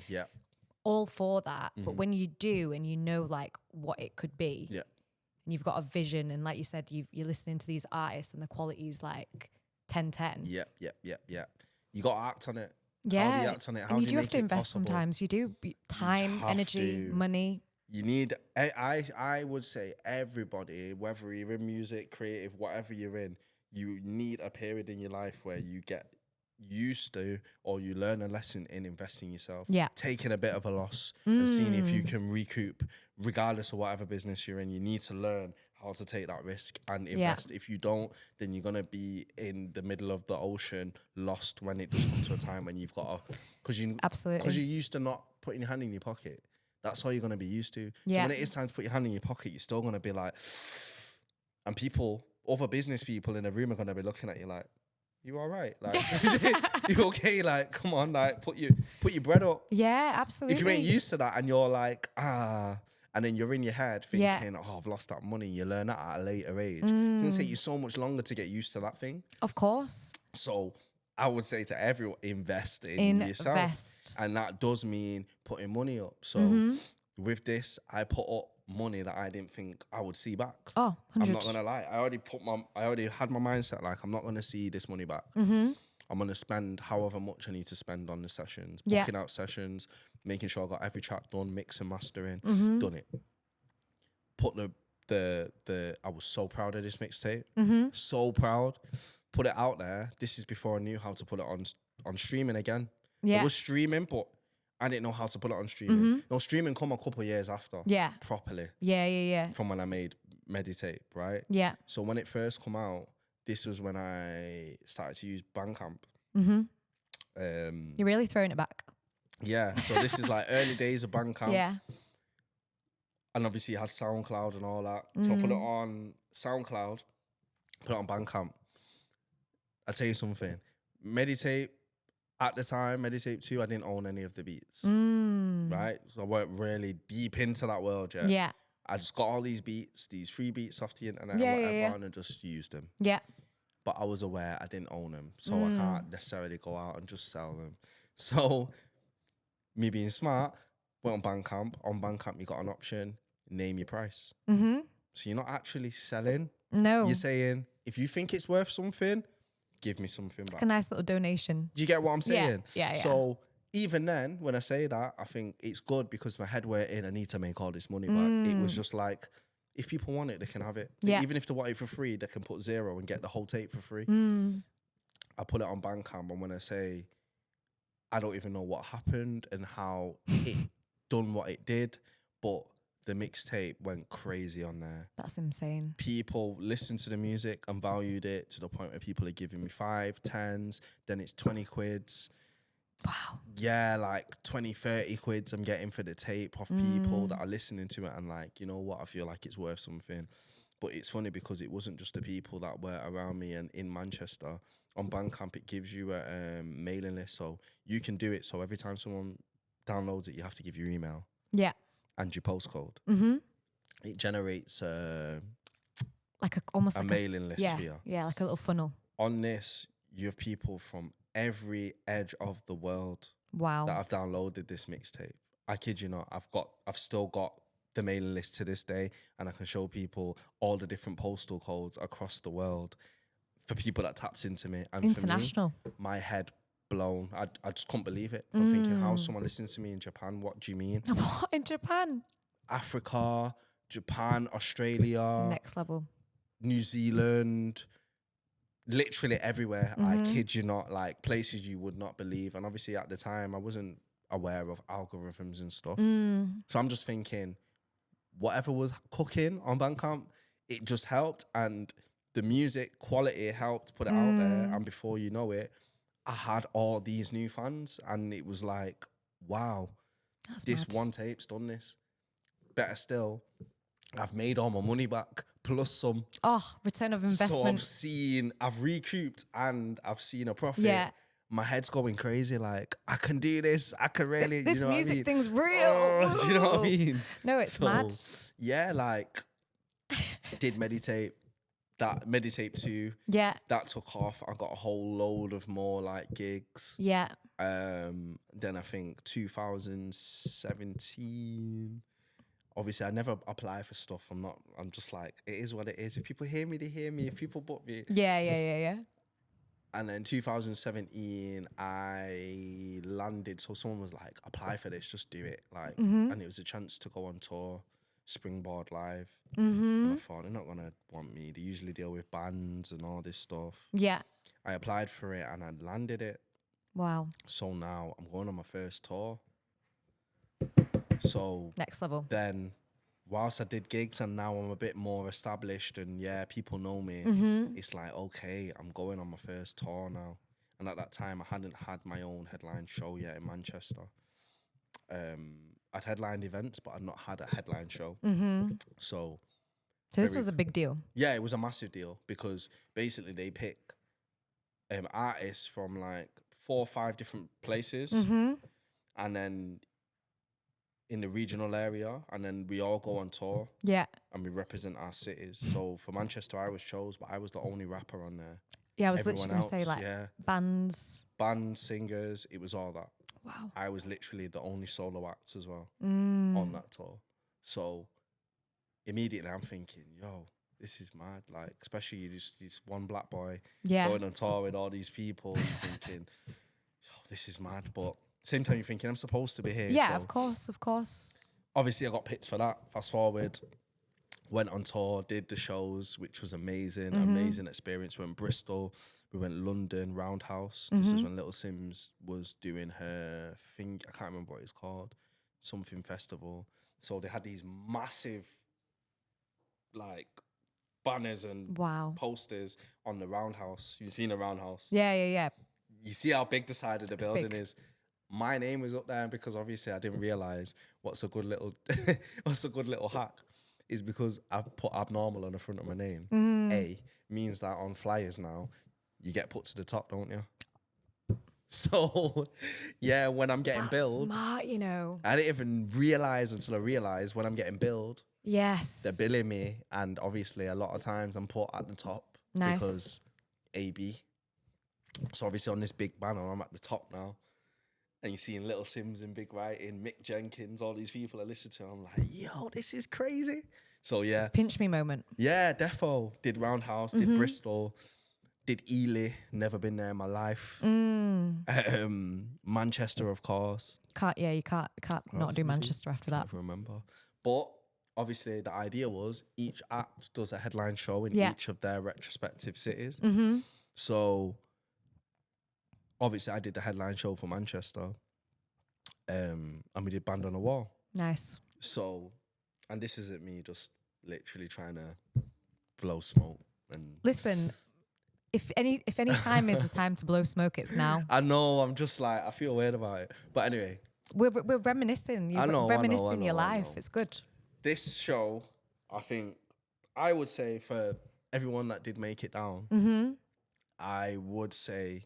All for that. But when you do and you know like what it could be and you've got a vision and like you said, you're listening to these artists and the quality's like 10-10. You got to act on it. Yeah, how do you act on it? How and do you you have make to it invest possible? sometimes. You do time, energy, money. You need. I would say everybody, whether you're in music, creative, whatever you're in, you need a period in your life where you get used to or you learn a lesson in investing yourself. Taking a bit of a loss and seeing if you can recoup, regardless of whatever business you're in. You need to learn how to take that risk and invest. If you don't, then you're gonna be in the middle of the ocean, lost when it does come to a time when you've got to, because you're used to not putting your hand in your pocket. That's all you're gonna be used to. So when it is time to put your hand in your pocket, you're still gonna be like, and other business people in the room are gonna be looking at you like, you all right? Like, you okay? Like, come on, like, put your bread up. Yeah, absolutely. If you ain't used to that and you're like, and then you're in your head thinking, oh, I've lost that money. You learn that at a later age. It's going to take you so much longer to get used to that thing. Of course. So I would say to everyone, invest in yourself. And that does mean putting money up. So with this, I put up money that I didn't think I would see back. Oh, 100. I'm not going to lie. I already had my mindset like, I'm not going to see this money back. I'm going to spend however much I need to spend on the sessions, booking out sessions, making sure I got every track done, mix and mastering, done it. Put I was so proud of this mixtape. So proud. Put it out there. This is before I knew how to put it on streaming again. It was streaming, but I didn't know how to put it on streaming. No, streaming come a couple of years after. Properly. From when I made Mixtape, right? So when it first come out, this was when I started to use Bandcamp. You're really throwing it back. Yeah, so this is like early days of Bandcamp. And obviously it had SoundCloud and all that. So I put it on SoundCloud, put it on Bandcamp. I'll tell you something. Mixtape, at the time, Mixtape 2, I didn't own any of the beats. Right? So I weren't really deep into that world yet. I just got all these beats, these free beats off the internet and whatever, and I just used them. But I was aware I didn't own them. So I can't necessarily go out and just sell them. So me being smart, went on Bandcamp. On Bandcamp, you got an option, name your price. So you're not actually selling. No. You're saying, if you think it's worth something, give me something back. Like a nice little donation. Do you get what I'm saying? Yeah. So even then, when I say that, I think it's good because my head went in, I need to make all this money back. It was just like, if people want it, they can have it. Even if they want it for free, they can put 0 and get the whole tape for free. I put it on Bandcamp, and when I say I don't even know what happened and how it done what it did, but the mixtape went crazy on there. That's insane. People listened to the music and valued it to the point where people are giving me 5, 10s, then it's 20 quids. Wow. Yeah, like 20, 30 quids I'm getting for the tape off people that are listening to it and like, you know what, I feel like it's worth something. But it's funny because it wasn't just the people that were around me and in Manchester. On Bandcamp, it gives you a mailing list, so you can do it. So every time someone downloads it, you have to give your email. Yeah. And your postcode. It generates like almost a like mailing list for you. Yeah, like a little funnel. On this, you have people from every edge of the world Wow. that have downloaded this mixtape. I kid you not. I've still got the mailing list to this day, and I can show people all the different postal codes across the world for people that taps into me. And international. For me, my head blown. I just couldn't believe it. I'm thinking, how someone listens to me in Japan? What do you mean? What, in Japan? Africa, Japan, Australia, Next level. New Zealand, literally everywhere. I kid you not, like places you would not believe. And obviously at the time I wasn't aware of algorithms and stuff. So I'm just thinking, whatever was cooking on Bandcamp, it just helped, and the music quality helped put it out there. And before you know it, I had all these new fans, and it was like, wow, this one tape's done this. Better still, I've made all my money back plus some. Oh, return of investment. So I've recouped and I've seen a profit. Yeah. My head's going crazy. Like, I can do this. I can really, This you know music what I mean? thing's real. Oh, do you know what I mean? No, it's mad. Yeah, like, did Meditate. That Meditate 2. Yeah. That took off. I got a whole load of more like gigs. Yeah. Then I think 2017. Obviously, I never apply for stuff. I'm just like, it is what it is. If people hear me, they hear me. If people book me. Yeah. And then 2017, I landed. So someone was like, apply for this, just do it. Like, and it was a chance to go on tour, Springboard Live. And I thought, they're not going to want me. They usually deal with bands and all this stuff. Yeah. I applied for it and I landed it. Wow. So now I'm going on my first tour. So next level. Then whilst I did gigs and now I'm a bit more established and yeah, people know me, it's like, okay, I'm going on my first tour now. And at that time I hadn't had my own headline show yet in Manchester. I'd headlined events, but I'd not had a headline show. So this was a big deal. Yeah, it was a massive deal because basically they pick artists from like 4 or 5 different places, and then in the regional area, and then we all go on tour. Yeah, and we represent our cities. So for Manchester, I was chose, but I was the only rapper on there. Yeah, I was literally going to say like bands, singers. It was all that. Wow. I was literally the only solo act as well on that tour. So immediately I'm thinking, yo, this is mad. Like, especially this one black boy going on tour with all these people. You're thinking, yo, this is mad. But same time you're thinking, I'm supposed to be here. Yeah, so of course. Obviously I got picked for that. Fast forward, went on tour, did the shows, which was amazing. Amazing experience. We went Bristol, we went London, Roundhouse. This is when Little Sims was doing her thing. I can't remember what it's called. Something festival. So they had these massive like banners and posters on the Roundhouse. You've seen the Roundhouse? Yeah. You see how big the side of the building is. My name was up there because obviously I didn't realize what's a good little hack is because I put Abnormal on the front of my name. A means that on flyers now you get put to the top, don't you? So yeah, when I'm getting billed, smart, you know. I didn't even realize until I realized when I'm getting billed. Yes. They're billing me, and obviously a lot of times I'm put at the top because AB. So obviously on this big banner, I'm at the top now. And you're seeing Little Sims in big writing, Mick Jenkins, all these people I listen to. I'm like, yo, this is crazy. So yeah. Pinch me moment. Yeah, defo. Did Roundhouse, did Bristol, did Ely, never been there in my life. Manchester, of course. You can't not do Manchester after that. I remember. But obviously the idea was each act does a headline show in each of their retrospective cities. So obviously I did the headline show for Manchester, and we did Band on the Wall. Nice. So, and this isn't me just literally trying to blow smoke. And Listen, if any time is the time to blow smoke, it's now. I know, I'm just like, I feel weird about it. But anyway. We're reminiscing. You're reminiscing your life. It's good. This show, I would say for everyone that did make it down, I would say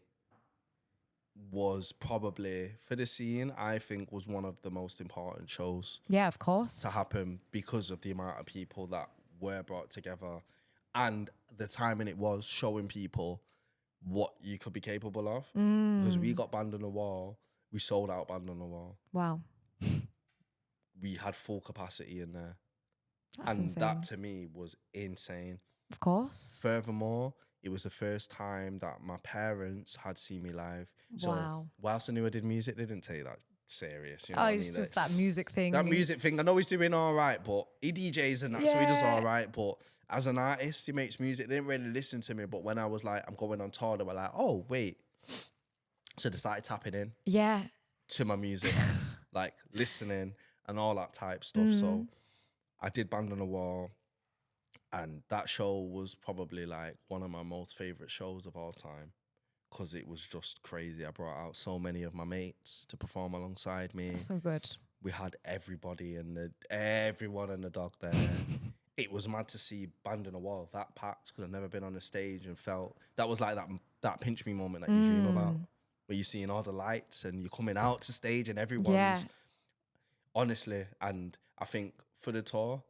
was probably, for the scene, I think was one of the most important shows. Yeah, of course. To happen because of the amount of people that were brought together and the timing it was showing people what you could be capable of. Because we got Band on the Wall, we sold out Band on the Wall. Wow. We had full capacity in there. That's insane. That to me was insane. Of course. Furthermore, it was the first time that my parents had seen me live. So wow. whilst I knew I did music, they didn't take that serious. You know it's just that music thing. That music thing. I know he's doing all right, but he DJs and that, so he does all right. But as an artist, he makes music. They didn't really listen to me. But when I was like, I'm going on tour, they were like, oh, wait. So they started tapping in. Yeah. To my music, like listening and all that type stuff. So I did Band on the Wall. And that show was probably like one of my most favorite shows of all time because it was just crazy. I brought out so many of my mates to perform alongside me. That's so good. We had everybody and everyone and the dog there. It was mad to see Band on the Wall that packed because I've never been on a stage and felt that was like that pinch me moment that you dream about, where you're seeing all the lights and you're coming out to stage and everyone's honestly. And I think for the tour,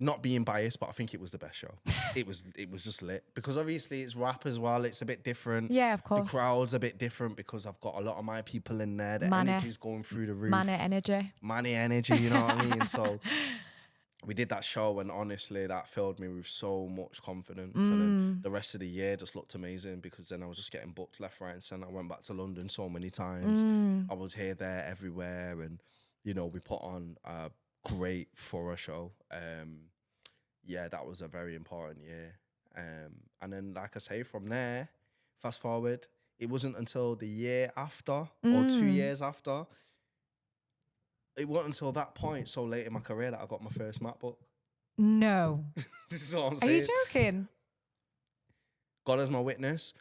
not being biased, but I think it was the best show. It was just lit because obviously it's rap as well. It's a bit different. Yeah, of course. The crowd's a bit different because I've got a lot of my people in there. The energy's going through the roof. Money energy, you know what I mean? So we did that show and honestly that filled me with so much confidence. And then the rest of the year just looked amazing because then I was just getting booked left, right and centre. I went back to London so many times. I was here, there, everywhere. And, you know, we put on a great thorough show. Yeah, that was a very important year. And then, like I say, from there, fast forward, it wasn't until the year after or 2 years after, it wasn't until that point, so late in my career, that I got my first MacBook. No. This is what I'm saying. Are you joking? God as my witness,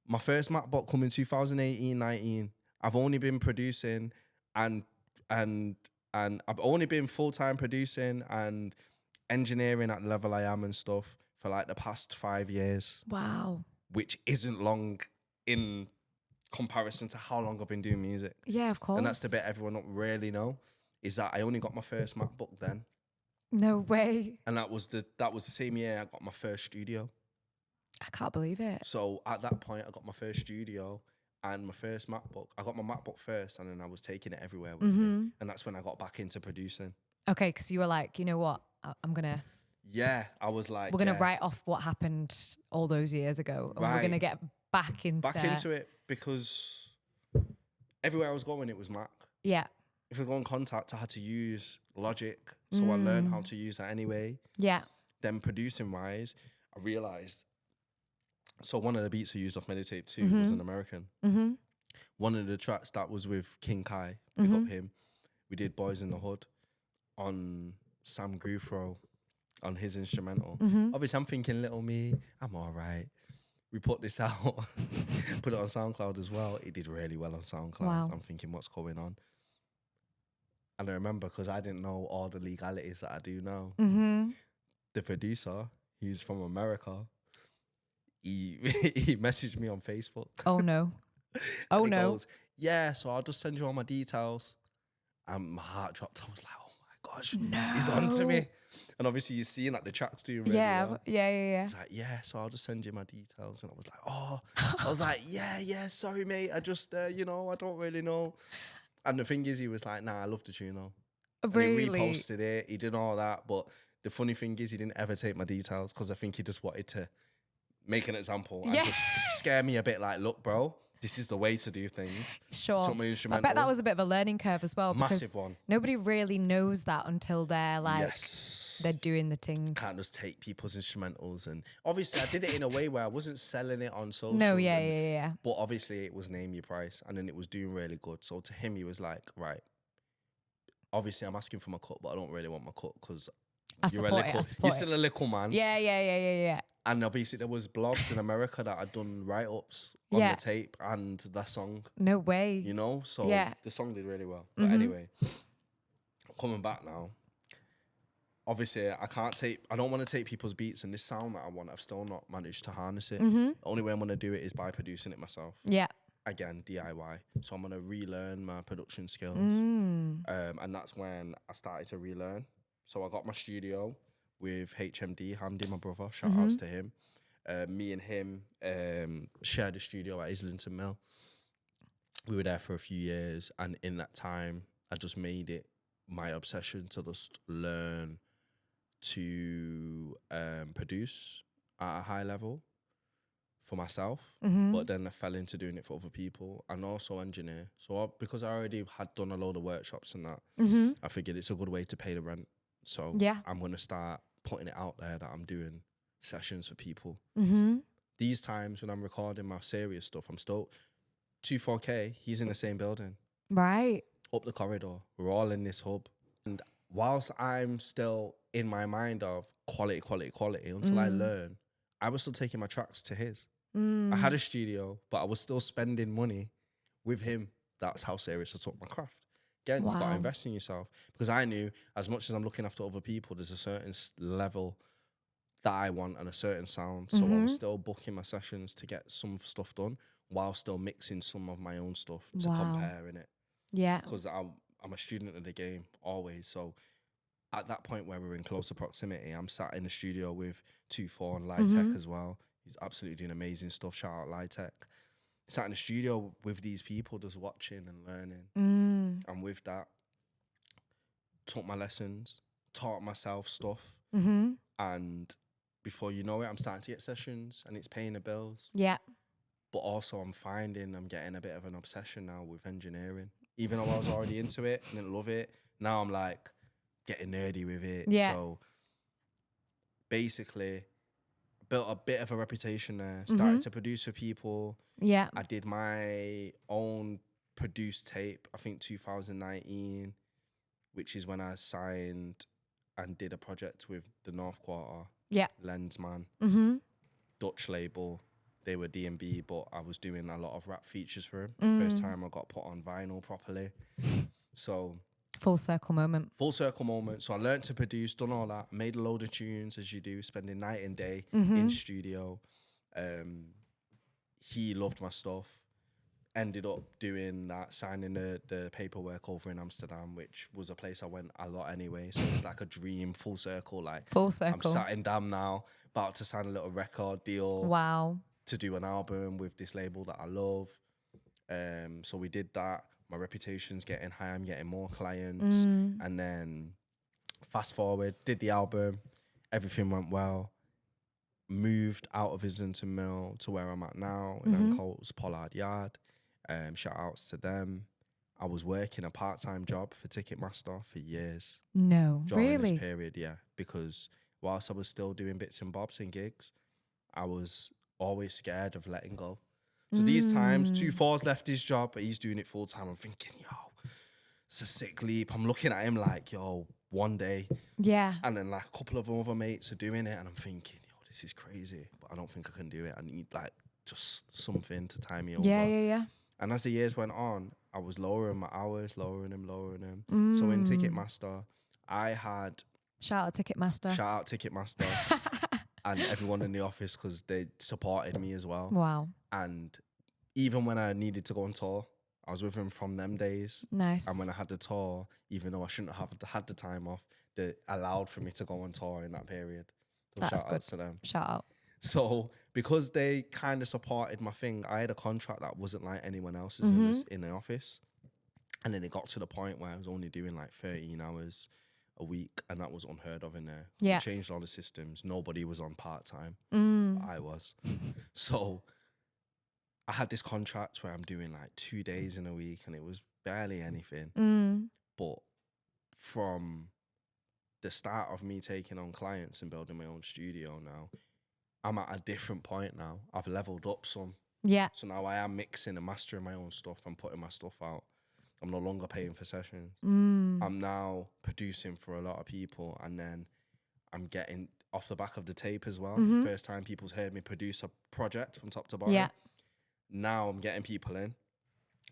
my first MacBook come in 2018-19. I've only been producing and I've only been full-time producing and engineering at the level I am and stuff for like the past 5 years. Wow. Which isn't long in comparison to how long I've been doing music. Yeah, of course. And that's the bit everyone don't really know, is that I only got my first MacBook then. No way. And that was the same year I got my first studio. I can't believe it. So at that point I got my first studio and my first MacBook. I got my MacBook first and then I was taking it everywhere with me. And that's when I got back into producing. Okay, because you were like, you know what? I'm going to... Yeah, I was like... We're going to write off what happened all those years ago. And we're going to get back into it because everywhere I was going, it was Mac. Yeah. If I go on Contact, I had to use Logic. So I learned how to use that anyway. Yeah. Then producing-wise, I realised... So one of the beats I used off Mixtape 2 was an American. One of the tracks that was with King Kai, pick up him. We did Boys in the Hood on Sam Gruthro on his instrumental. Obviously, I'm thinking, little me, I'm all right. We put this out, put it on SoundCloud as well. It did really well on SoundCloud. Wow. I'm thinking, what's going on? And I remember, because I didn't know all the legalities that I do now, the producer, he's from America, he messaged me on Facebook. Oh, no. Oh, no. Goes, yeah, so I'll just send you all my details. And my heart dropped. I was like, oh my gosh, he's on to me. And obviously you're seeing like the tracks doing really well. Yeah. He's like, yeah, so I'll just send you my details. And I was like, oh, I was like, yeah, sorry, mate. I just, I don't really know. And the thing is, he was like, nah, I love the tune though. Really? And he reposted it. He did all that. But the funny thing is, he didn't ever take my details because I think he just wanted to make an example and just scare me a bit like, look, bro, this is the way to do things. Sure. Took my I instrumental. bet that was a bit of a learning curve as well. Massive because one. Nobody really knows that until they're like, Yes. they're doing the thing. Can't just take people's instrumentals. And obviously I did it in a way where I wasn't selling it on social. No, yeah. But obviously it was name your price, and then it was doing really good. So to him, he was like, right, obviously I'm asking for my cut, but I don't really want my cut because you're still a little man. Yeah. And obviously there was blogs in America that had done write-ups on the tape and the song. No way. You know? So the song did really well. But anyway, coming back now, obviously I don't want to take people's beats, and this sound that I want, I've still not managed to harness it. The only way I'm going to do it is by producing it myself. Yeah. Again, DIY. So I'm going to relearn my production skills. And that's when I started to relearn. So I got my studio with HMD, Handy, my brother. Shout outs to him. Me and him shared a studio at Islington Mill. We were there for a few years, and in that time, I just made it my obsession to just learn to produce at a high level for myself, but then I fell into doing it for other people and also engineer. So because I already had done a load of workshops and that, I figured it's a good way to pay the rent. So I'm going to start putting it out there that I'm doing sessions for people. These times when I'm recording my serious stuff, I'm still 24K, he's in the same building. Right. Up the corridor. We're all in this hub. And whilst I'm still in my mind of quality, until I learn, I was still taking my tracks to his. I had a studio, but I was still spending money with him. That's how serious I took my craft. Again, you got to invest in yourself. Because I knew, as much as I'm looking after other people, there's a certain level that I want and a certain sound. So I was still booking my sessions to get some stuff done while still mixing some of my own stuff to compare in it. Yeah. Because I'm a student of the game always. So at that point where we're in closer proximity, I'm sat in the studio with 2-4 and Light Tech as well. He's absolutely doing amazing stuff. Shout out Light Tech. Sat in the studio with these people just watching and learning. And with that, took my lessons, taught myself stuff. And before you know it, I'm starting to get sessions and it's paying the bills. Yeah. But also I'm getting a bit of an obsession now with engineering. Even though I was already into it and didn't love it, now I'm like getting nerdy with it. Yeah. So basically built a bit of a reputation there, started to produce for people. Yeah. I did my own produced tape, I think 2019, which is when I signed and did a project with the North Quarter. Yeah. Lensman. Dutch label. They were D&B, but I was doing a lot of rap features for him. First time I got put on vinyl properly. So full circle moment. So I learned to produce, done all that, made a load of tunes as you do, spending night and day in studio. He loved my stuff. Ended up doing that, signing the paperwork over in Amsterdam, which was a place I went a lot anyway. So it was like a dream, full circle. I'm sat in Dam now, about to sign a little record deal. Wow. To do an album with this label that I love. So we did that. My reputation's getting high. I'm getting more clients. And then fast forward, did the album. Everything went well. Moved out of Islington Mill to where I'm at now in Ancoats, Pollard Yard. Shout outs to them. I was working a part-time job for Ticketmaster for years. No, during really? this period, yeah. Because whilst I was still doing bits and bobs and gigs, I was always scared of letting go. So these times, 2-4's left his job, but he's doing it full time. I'm thinking, yo, it's a sick leap. I'm looking at him like, yo, one day. Yeah. And then like a couple of other mates are doing it, and I'm thinking, yo, this is crazy, but I don't think I can do it. I need like just something to tie me over. Yeah. And as the years went on, I was lowering my hours, lowering them. So in Ticketmaster, I had... Shout out Ticketmaster. And everyone in the office, because they supported me as well. Wow. And even when I needed to go on tour, I was with them from them days. Nice. And when I had the tour, even though I shouldn't have had the time off, they allowed for me to go on tour in that period. So That's shout good. out to them. Shout out. So because they kind of supported my thing, I had a contract that wasn't like anyone else's in the office. And then it got to the point where I was only doing like 13 hours a week, and that was unheard of in there. Yeah. We changed all the systems. Nobody was on part-time. I was. So I had this contract where I'm doing like 2 days in a week and it was barely anything. But from the start of me taking on clients and building my own studio now, I'm at a different point now. I've leveled up some. Yeah. So now I am mixing and mastering my own stuff and putting my stuff out. I'm no longer paying for sessions. I'm now producing for a lot of people, and then I'm getting off the back of the tape as well. First time people's heard me produce a project from top to bottom. Yeah. Now I'm getting people in.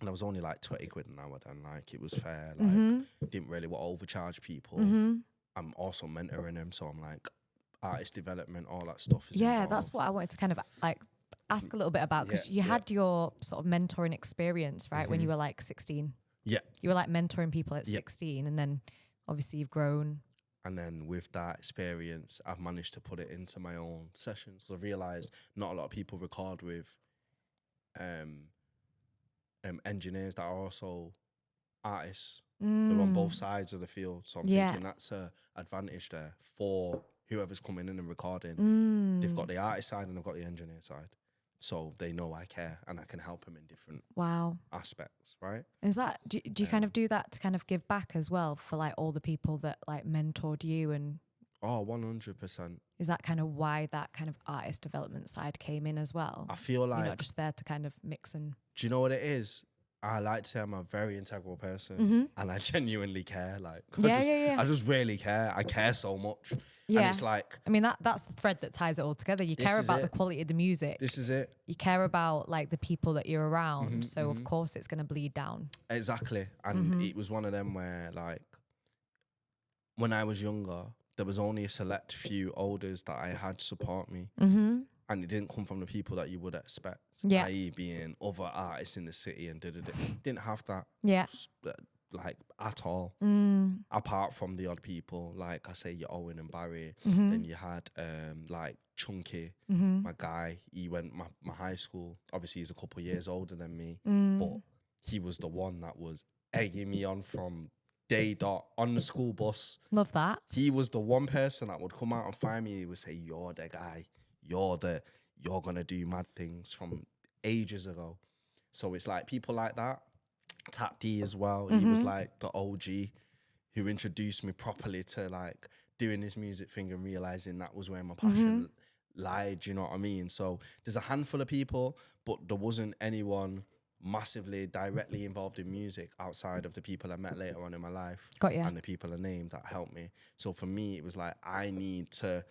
And I was only like 20 quid an hour then. Like, it was fair. Like, didn't really want to overcharge people. I'm also mentoring them. So I'm like, artist development, all that stuff is involved. That's what I wanted to kind of like ask a little bit about, because you had your sort of mentoring experience, right? When you were like 16. Yeah. You were like mentoring people at 16, and then obviously you've grown. And then with that experience, I've managed to put it into my own sessions. So I realised not a lot of people record with engineers that are also artists. They're on both sides of the field. So I'm thinking that's an advantage there for whoever's coming in and recording. They've got the artist side and they've got the engineer side. So they know I care and I can help them in different aspects, right? Is that, do you kind of do that to kind of give back as well for like all the people that like mentored you? And oh, 100%. Is that kind of why that kind of artist development side came in as well? I feel like... You're not just there to kind of mix and... Do you know what it is? I like to say I'm a very integral person and I genuinely care. Like, I just really care. I care so much. Yeah. And it's like... I mean, that's the thread that ties it all together. You care about the quality of the music. This is it. You care about like the people that you're around. So of course it's going to bleed down. Exactly. And it was one of them where like, when I was younger, there was only a select few elders that I had support me. And it didn't come from the people that you would expect. Yeah. I.e. being other artists in the city and didn't have that. Yeah. Like at all. Apart from the odd people, like I say, your Owen and Barry. Then you had like Chunky, my guy. He went my high school. Obviously, he's a couple of years older than me, but he was the one that was egging me on from day dot on the school bus. Love that. He was the one person that would come out and find me. He would say, "You're the guy. You're gonna do mad things," from ages ago. So it's like people like that. Tap D as well. He was like the OG who introduced me properly to like doing this music thing and realizing that was where my passion lied. You know what I mean? So there's a handful of people, but there wasn't anyone massively directly involved in music outside of the people I met later on in my life. Got you. And the people I named that helped me. So for me, it was like, I need to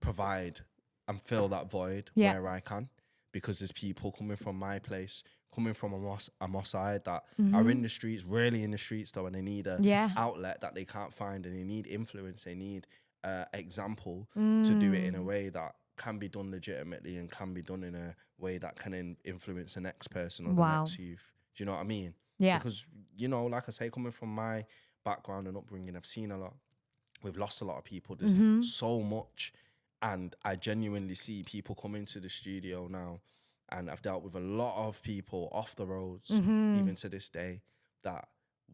provide and fill that void where I can, because there's people coming from my place, coming from a Moss side that are in the streets, really in the streets though, and they need a outlet that they can't find, and they need influence, they need example to do it in a way that can be done legitimately and can be done in a way that can influence the next person or the next youth. Do you know what I mean? Yeah. Because, you know, like I say, coming from my background and upbringing, I've seen a lot. We've lost a lot of people. There's so much. And I genuinely see people come into the studio now, and I've dealt with a lot of people off the roads, even to this day, that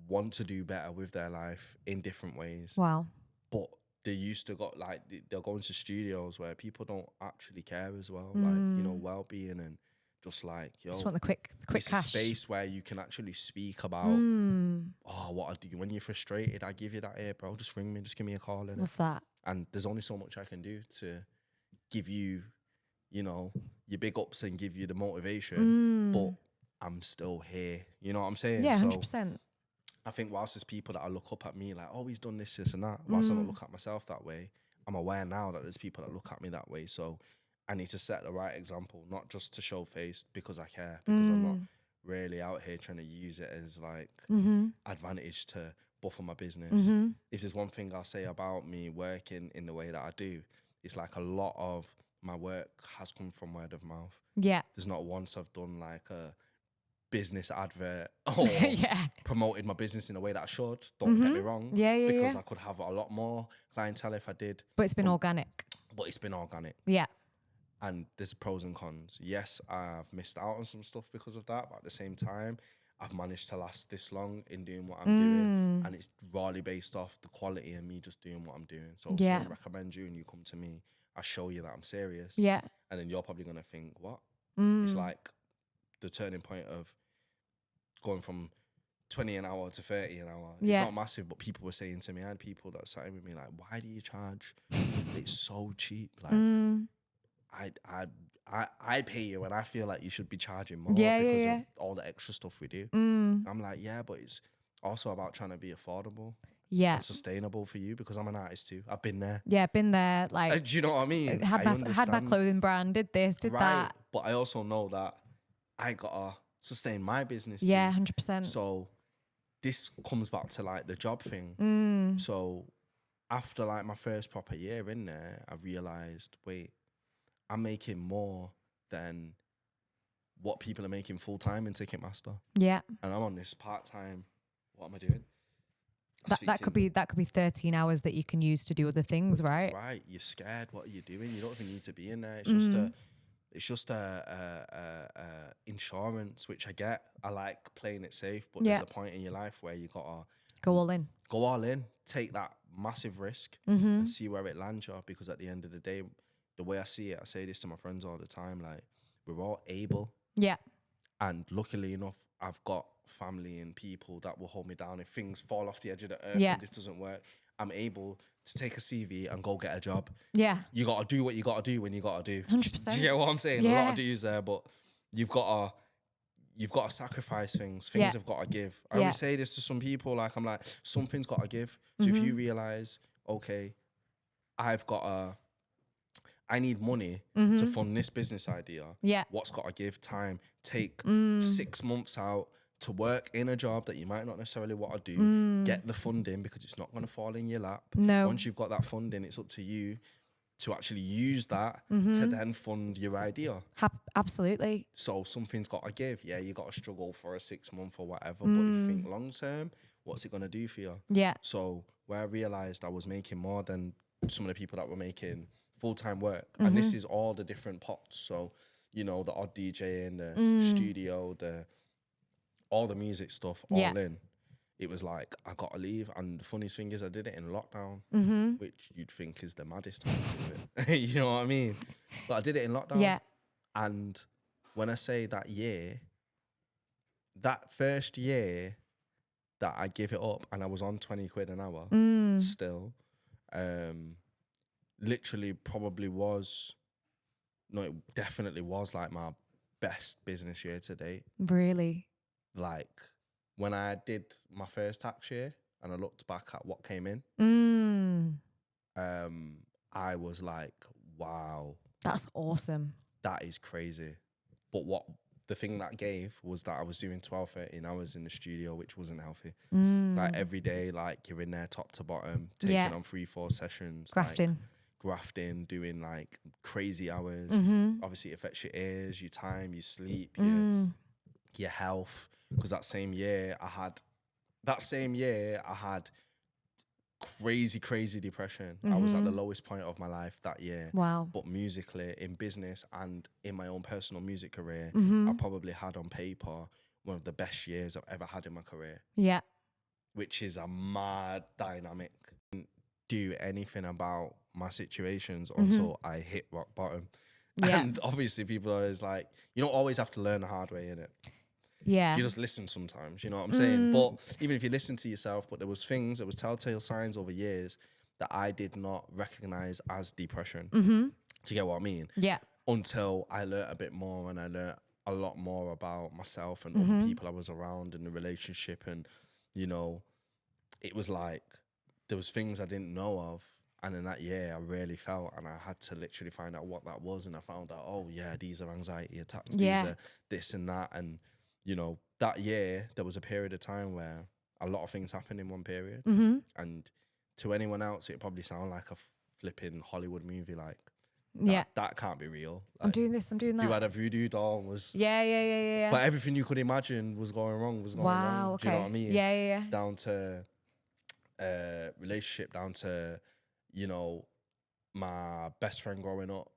want to do better with their life in different ways. Wow. But they used to go, like, they'll go into studios where people don't actually care as well. Like, you know, well-being and just like, yo, just want the quick cash. A space where you can actually speak about, oh, what I do. When you're frustrated, I give you that ear, bro. Just ring me, just give me a call. Love that. And there's only so much I can do to give you, you know, your big ups and give you the motivation. But I'm still here. You know what I'm saying? Yeah, 100%. So I think whilst there's people that I look up at me like, oh, he's done this, and that. Whilst I don't look at myself that way, I'm aware now that there's people that look at me that way. So I need to set the right example, not just to show face because I care, because I'm not really out here trying to use it as like advantage to buffer my business. If there's one thing I'll say about me working in the way that I do, it's like a lot of my work has come from word of mouth. Yeah. There's not once I've done like a business advert or promoted my business in a way that I should. Don't get me wrong. Because I could have a lot more clientele if I did. But it's been organic. But it's been organic. Yeah. And there's pros and cons. Yes, I've missed out on some stuff because of that, but at the same time, I've managed to last this long in doing what I'm doing, and it's really based off the quality and me just doing what I'm doing. So if someone recommends you and you come to me, I show you that I'm serious. Yeah. And then you're probably going to think, what? It's like the turning point of going from 20 an hour to 30 an hour. Yeah. It's not massive, but people were saying to me, I had people that sat with me like, why do you charge? It's so cheap. Like, I pay you and I feel like you should be charging more because of all the extra stuff we do. I'm like, yeah, but it's also about trying to be affordable. Yeah. And sustainable for you, because I'm an artist too. I've been there. Yeah, been there. Like, do you know what I mean? Had my clothing brand, did this, did that. But I also know that I gotta sustain my business. Yeah, too. 100%. So this comes back to like the job thing. So after like my first proper year in there, I realized, wait, I'm making more than what people are making full time in Ticketmaster. Yeah. And I'm on this part time. What am I doing? That could be 13 hours that you can use to do other things, right? Right. You're scared. What are you doing? You don't even need to be in there. It's just a insurance, which I get. I like playing it safe, but there's a point in your life where you gotta go all in. Go all in. Take that massive risk and see where it lands you. Because at the end of the day, the way I see it, I say this to my friends all the time. Like, we're all able. Yeah. And luckily enough, I've got family and people that will hold me down if things fall off the edge of the earth and this doesn't work. I'm able to take a CV and go get a job. Yeah. You got to do what you got to do when you got to do. 100%. Do you get what I'm saying? A lot of do's there, but you've got to sacrifice things. Things have got to give. I always say this to some people, like, I'm like, something's got to give. So if you realize, okay, I need money to fund this business idea. Yeah. What's got to give? Time. Take 6 months out to work in a job that you might not necessarily want to do. Get the funding, because it's not going to fall in your lap. No. Once you've got that funding, it's up to you to actually use that to then fund your idea. Absolutely. So something's got to give. Yeah, you got to struggle for a 6 month or whatever, but if you think long term, what's it going to do for you? Yeah. So where I realized I was making more than some of the people that were making full-time work, and this is all the different pots. So, you know, the odd DJ in the studio, all the music stuff, all in. It was like, I got to leave. And the funniest thing is, I did it in lockdown, which you'd think is the maddest time to do it. You know what I mean? But I did it in lockdown. Yeah. And when I say that year, that first year that I give it up and I was on 20 quid an hour still, literally probably was, no, it definitely was like my best business year to date. Really? Like, when I did my first tax year and I looked back at what came in, I was like, wow. That's awesome. That is crazy. But the thing that gave was that I was doing 12, 13 hours in the studio, which wasn't healthy. Like, every day, like, you're in there top to bottom, taking on 3-4 sessions. Grafting, doing like crazy hours. Obviously it affects your ears, your time, your sleep, your health. Because that same year I had crazy depression. I was at the lowest point of my life that year. Wow. But musically, in business and in my own personal music career, I probably had on paper one of the best years I've ever had in my career. Yeah. Which is a mad dynamic. Do anything about my situations until I hit rock bottom. Yeah. And obviously people are always like, you don't always have to learn the hard way, innit? Yeah. You just listen sometimes, you know what I'm saying? But even if you listen to yourself, but there was telltale signs over years that I did not recognize as depression. Do you get what I mean? Yeah. Until I learned a bit more, and I learned a lot more about myself and other people I was around in the relationship. And, you know, it was like, there was things I didn't know of. And in that year, I really felt, and I had to literally find out what that was. And I found out, oh yeah, these are anxiety attacks, these are this and that. And, you know, that year, there was a period of time where a lot of things happened in one period. And to anyone else, it probably sounded like a flipping Hollywood movie. Like, that can't be real. Like, I'm doing this, I'm doing that. You had a voodoo doll and was... Yeah. But everything you could imagine was going wrong, Wow, Do you know what I mean? Yeah. Down to relationship, down to, you know, my best friend growing up.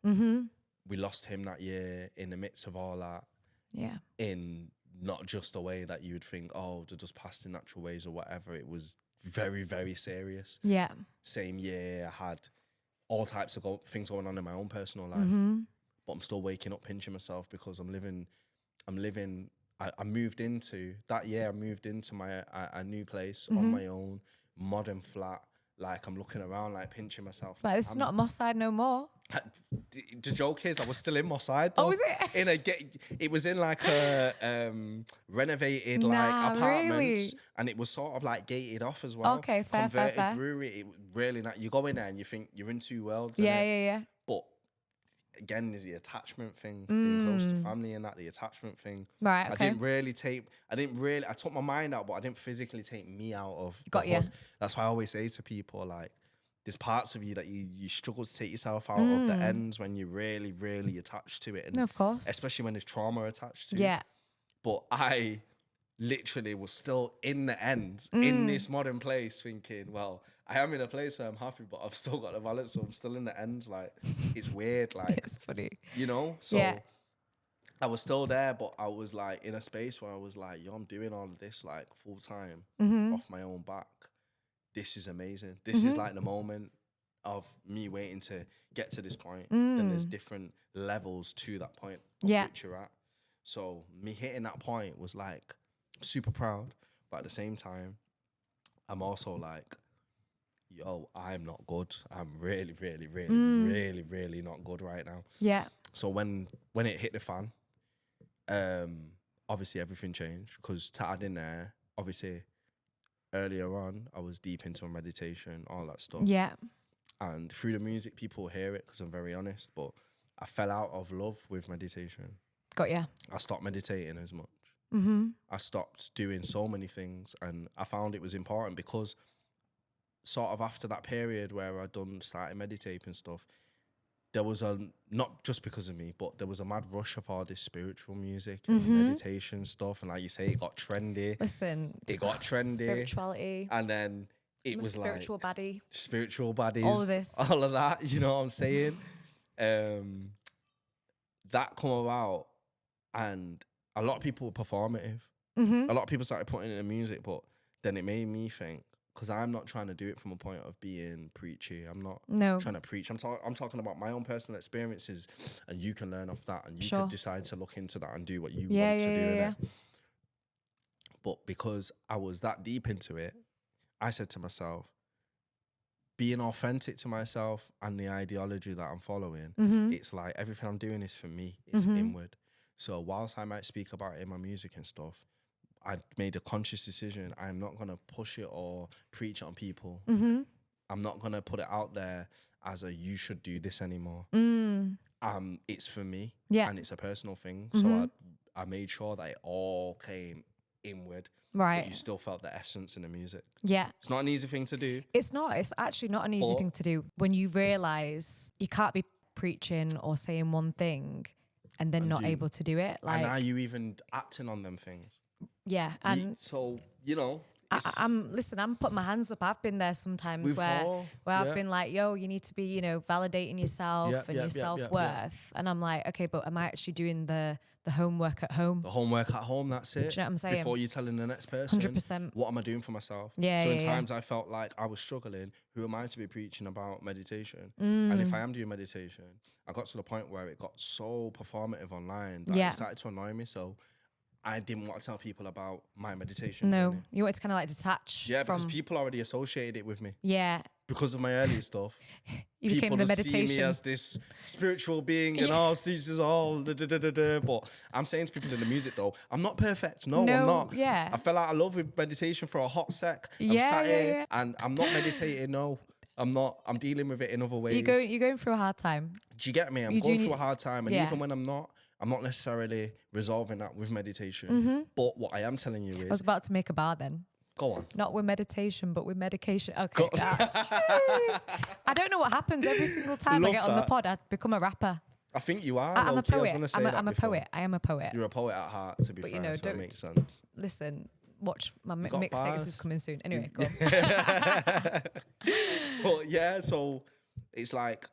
We lost him that year in the midst of all that. Yeah. In not just a way that you would think, oh, they're just past in natural ways or whatever. It was very, very serious. Yeah. Same year, I had all types of things going on in my own personal life. But I'm still waking up pinching myself because I'm living I'm living. I moved into that year. I moved into my a new place on my own, modern flat. Like I'm looking around, like pinching myself. But it's not Moss Side no more. The joke is, I was still in Moss Side. Though. Oh, was it? It was in like a renovated like apartments, really? and it was sort of like gated off as well. Okay, fair. Brewery. It really not. You go in there and you think you're in two worlds. Yeah. But again, there's the attachment thing, being close to family and that, the attachment thing. Right, okay. I took my mind out, but I didn't physically take me out of Got the you. hood. That's why I always say to people, like, there's parts of you that you struggle to take yourself out of the ends when you're really, really attached to it. And No, of course. especially when there's trauma attached to it. Yeah. But I literally was still in the ends, in this modern place, thinking, well, I am in a place where I'm happy, but I've still got the balance, so I'm still in the ends. Like, it's weird. Like, It's funny. you know? So Yeah. I was still there, but I was like in a space where I was like, yo, I'm doing all of this like full time off my own back. This is amazing. This is like the moment of me waiting to get to this point. Then there's different levels to that point of which you're at. So me hitting that point was like super proud, but at the same time, I'm also like, yo, I'm not good. I'm really, really, really, really, really not good right now. Yeah. So when it hit the fan, obviously everything changed because to add in there, obviously earlier on, I was deep into my meditation, all that stuff. Yeah. And through the music, people hear it because I'm very honest, but I fell out of love with meditation. Got ya. I stopped meditating as much. Mm-hmm. I stopped doing so many things, and I found it was important because sort of after that period where I started meditating and stuff, there was not just because of me, but there was a mad rush of all this spiritual music and meditation stuff. And like you say, it got trendy. Listen. It got trendy. Spirituality. And then it was spiritual like... baddie. Spiritual baddies. All of this. All of that, you know what I'm saying? That come about, and a lot of people were performative. A lot of people started putting it in music, but then it made me think, because I'm not trying to do it from a point of being preachy. I'm not trying to preach. I'm talking about my own personal experiences, and you can learn off that, and you can decide to look into that and do what you want to do in it. But because I was that deep into it, I said to myself, being authentic to myself and the ideology that I'm following, it's like everything I'm doing is for me. It's inward. So whilst I might speak about it in my music and stuff, I made a conscious decision. I'm not going to push it or preach it on people. I'm not going to put it out there as a, you should do this anymore. It's for me and it's a personal thing. So I made sure that it all came inward. Right. But you still felt the essence in the music. Yeah. It's not an easy thing to do. It's not. It's actually not an easy thing to do when you realise you can't be preaching or saying one thing and then not able to do it. Like, and are you even acting on them things? Yeah. And so, you know. I'm putting my hands up. I've been there sometimes where I've been like, yo, you need to be, you know, validating yourself and your self-worth. And I'm like, okay, but am I actually doing the homework at home? The homework at home, that's it. Do you know what I'm saying? Before you're telling the next person, 100%. What am I doing for myself? Yeah, so in times I felt like I was struggling, who am I to be preaching about meditation? And if I am doing meditation, I got to the point where it got so performative online that it started to annoy me. So I didn't want to tell people about my meditation No, journey. you wanted to kind of like detach. Yeah, because people already associated it with me. Yeah. Because of my early stuff. You people became the meditation. see me as this spiritual being and all teaches all. But I'm saying to people in the music though, I'm not perfect. No, I'm not. Yeah. I fell out of love with meditation for a hot sec. I'm sat here and I'm not meditating. No, I'm not. I'm dealing with it in other ways. You're going through a hard time. Do you get me? I'm going through a hard time, and even when I'm not necessarily resolving that with meditation. But what I am telling you is... I was about to make a bar then. Go on. Not with meditation, but with medication. Okay. Jeez. I don't know what happens every single time I get on the pod. I become a rapper. I think you are. I'm a poet. I'm a poet. I am a poet. You're a poet at heart, to be fair, you know, so it makes sense. Listen, watch my mixtape is coming soon. Anyway, go on. But yeah, so it's like,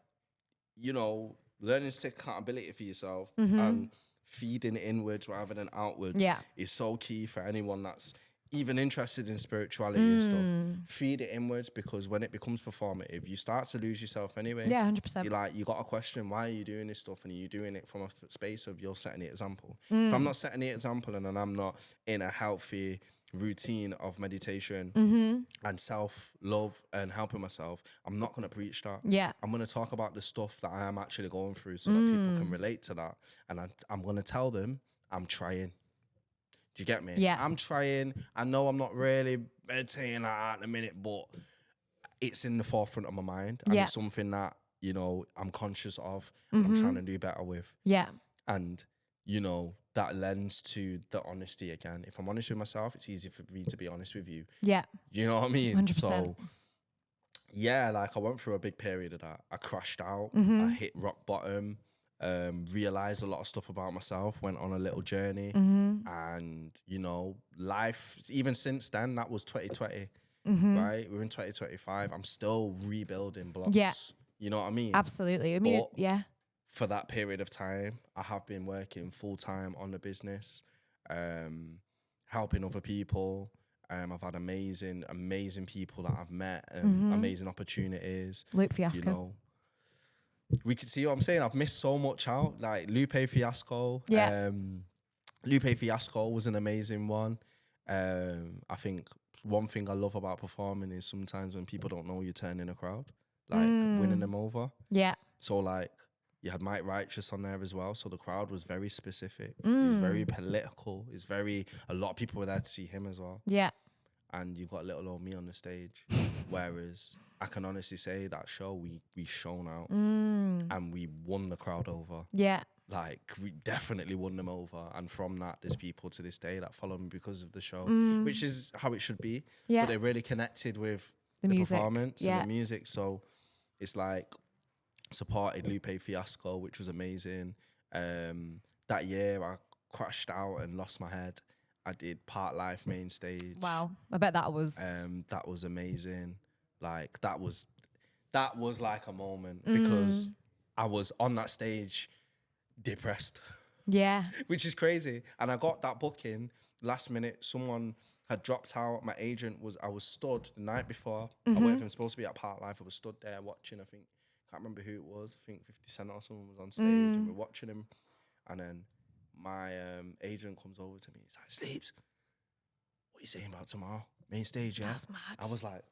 you know, learning to take accountability for yourself and feeding inwards rather than outwards is so key for anyone that's even interested in spirituality and stuff, feed it inwards, because when it becomes performative, you start to lose yourself anyway. Yeah, 100%. You got to question, why are you doing this stuff? And are you doing it from a space of you're setting the example? If I'm not setting the example and I'm not in a healthy routine of meditation and self-love and helping myself, I'm not going to preach that. Yeah. I'm going to talk about the stuff that I am actually going through so that people can relate to that. And I'm going to tell them I'm trying. Do you get me? Yeah. I'm trying. I know I'm not really meditating like that in a minute, but it's in the forefront of my mind. And it's something that, you know, I'm conscious of and I'm trying to do better with. Yeah. And, you know, that lends to the honesty again. If I'm honest with myself, it's easy for me to be honest with you. Yeah. You know what I mean? 100%. So, yeah, like I went through a big period of that. I crashed out. I hit rock bottom. Realized a lot of stuff about myself, went on a little journey, and you know, life, even since then, that was 2020, right? We're in 2025. I'm still rebuilding blocks. Yeah. You know what I mean? Absolutely. I mean, But for that period of time, I have been working full time on the business, helping other people. I've had amazing people that I've met, amazing opportunities. Luke Fiasco. You know, we could see what I'm saying. I've missed so much out. Like Lupe Fiasco. Yeah. Lupe Fiasco was an amazing one. I think one thing I love about performing is sometimes when people don't know you're turning a crowd, like winning them over. Yeah. So like you had Mike Righteous on there as well. So the crowd was very specific. It was very political. It's very, a lot of people were there to see him as well. Yeah. And you got little old me on the stage. Whereas I can honestly say that show, we shone out and we won the crowd over. Yeah. Like we definitely won them over. And from that, there's people to this day that follow me because of the show, which is how it should be. Yeah. But they really connected with The music. performance Yeah. and the music. So it's like supported Lupe Fiasco, which was amazing. That year I crashed out and lost my head. I did Part Life main stage. Wow. I bet that was. That was amazing. Like that was like a moment because I was on that stage depressed, Yeah. which is crazy. And I got that booking last minute. Someone had dropped out. My agent I was stood the night before. I wasn't even supposed to be at Part Life. I was stood there watching, I think, can't remember who it was. I think 50 Cent or someone was on stage and we're watching him. And then my agent comes over to me. He's like, Sleepz, what are you saying about tomorrow? Main stage, yeah? That's mad. I was like,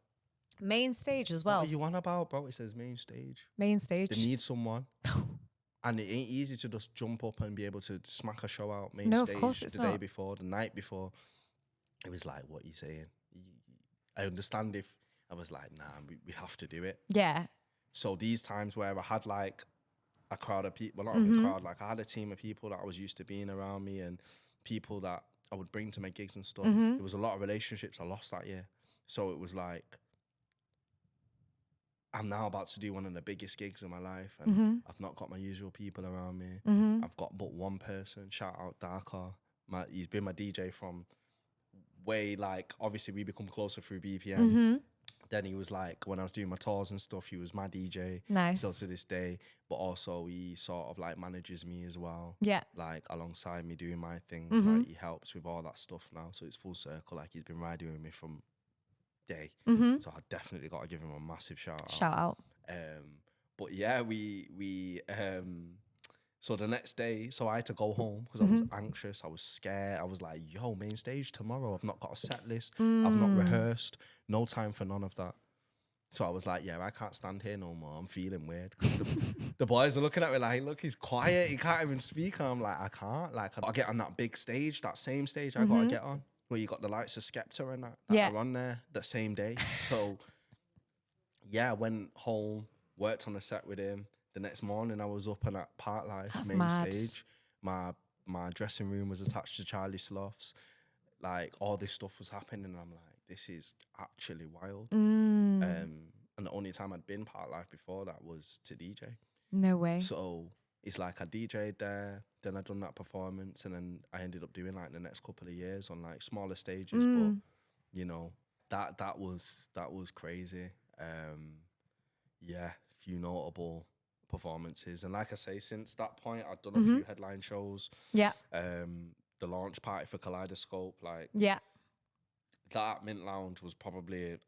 Main stage as well. what are you on about, bro? It says main stage. Main stage. They need someone. And it ain't easy to just jump up and be able to smack a show out main No, of stage course it's the day not. before, the night before. It was like, what are you saying? I understand if I was like, nah, we have to do it. Yeah. So these times where I had like a crowd of people, well, not a crowd, like I had a team of people that I was used to being around me and people that I would bring to my gigs and stuff. There was a lot of relationships I lost that year. So it was like, I'm now about to do one of the biggest gigs of my life and I've not got my usual people around me. I've got but one person, shout out Darker. He's been my DJ from way, like, obviously we become closer through BPM. Then he was like, when I was doing my tours and stuff, he was my DJ. Nice. Still to this day. But also he sort of like manages me as well. Yeah. Like alongside me doing my thing. Like he helps with all that stuff now. So it's full circle. Like he's been riding with me from day. So I definitely got to give him a massive shout out. Shout out. But yeah, we so the next day, so I had to go home because I was anxious, I was scared. I was like, yo, main stage tomorrow. I've not got a set list. I've not rehearsed. No time for none of that. So I was like, yeah, I can't stand here no more. I'm feeling weird. The boys are looking at me like, look, he's quiet. He can't even speak. And I'm like, I can't. Like, I get on that big stage, that same stage I got to get on, where you got the likes of Skepta and that are on there the same day. So yeah, I went home, worked on a set with him. The next morning I was up and at Part Life That's main mad. stage. My dressing room was attached to Charlie Sloth's. Like all this stuff was happening and I'm like, this is actually wild. And the only time I'd been Part Life before that was to DJ. No way. So it's like I DJ'd there, then I done that performance and then I ended up doing like the next couple of years on like smaller stages. But you know, that was crazy. Yeah, few notable performances. And like I say, since that point, I've done a few headline shows. Yeah. The launch party for Kaleidoscope, like Yeah. that Mint Lounge was probably a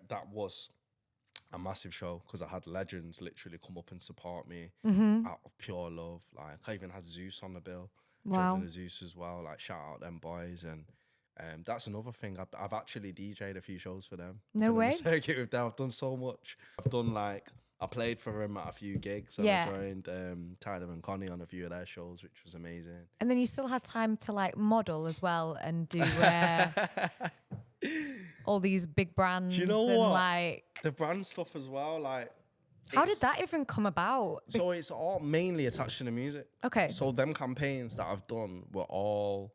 that was a massive show because I had legends literally come up and support me out of pure love. Like I even had Zeus on the bill, Wow. Children of Zeus as well. Like shout out them boys, and that's another thing. I've actually DJ'd a few shows for them. No Been on way. the circuit with them. I've done so much. I've done like I played for him at a few gigs, and Yeah. I joined Tyler and Connie on a few of their shows, which was amazing. And then you still had time to like model as well and do all these big brands. Do you know and what? like, The brand stuff as well, like. how did that even come about? So it's all mainly attached to the music. Okay. So them campaigns that I've done were all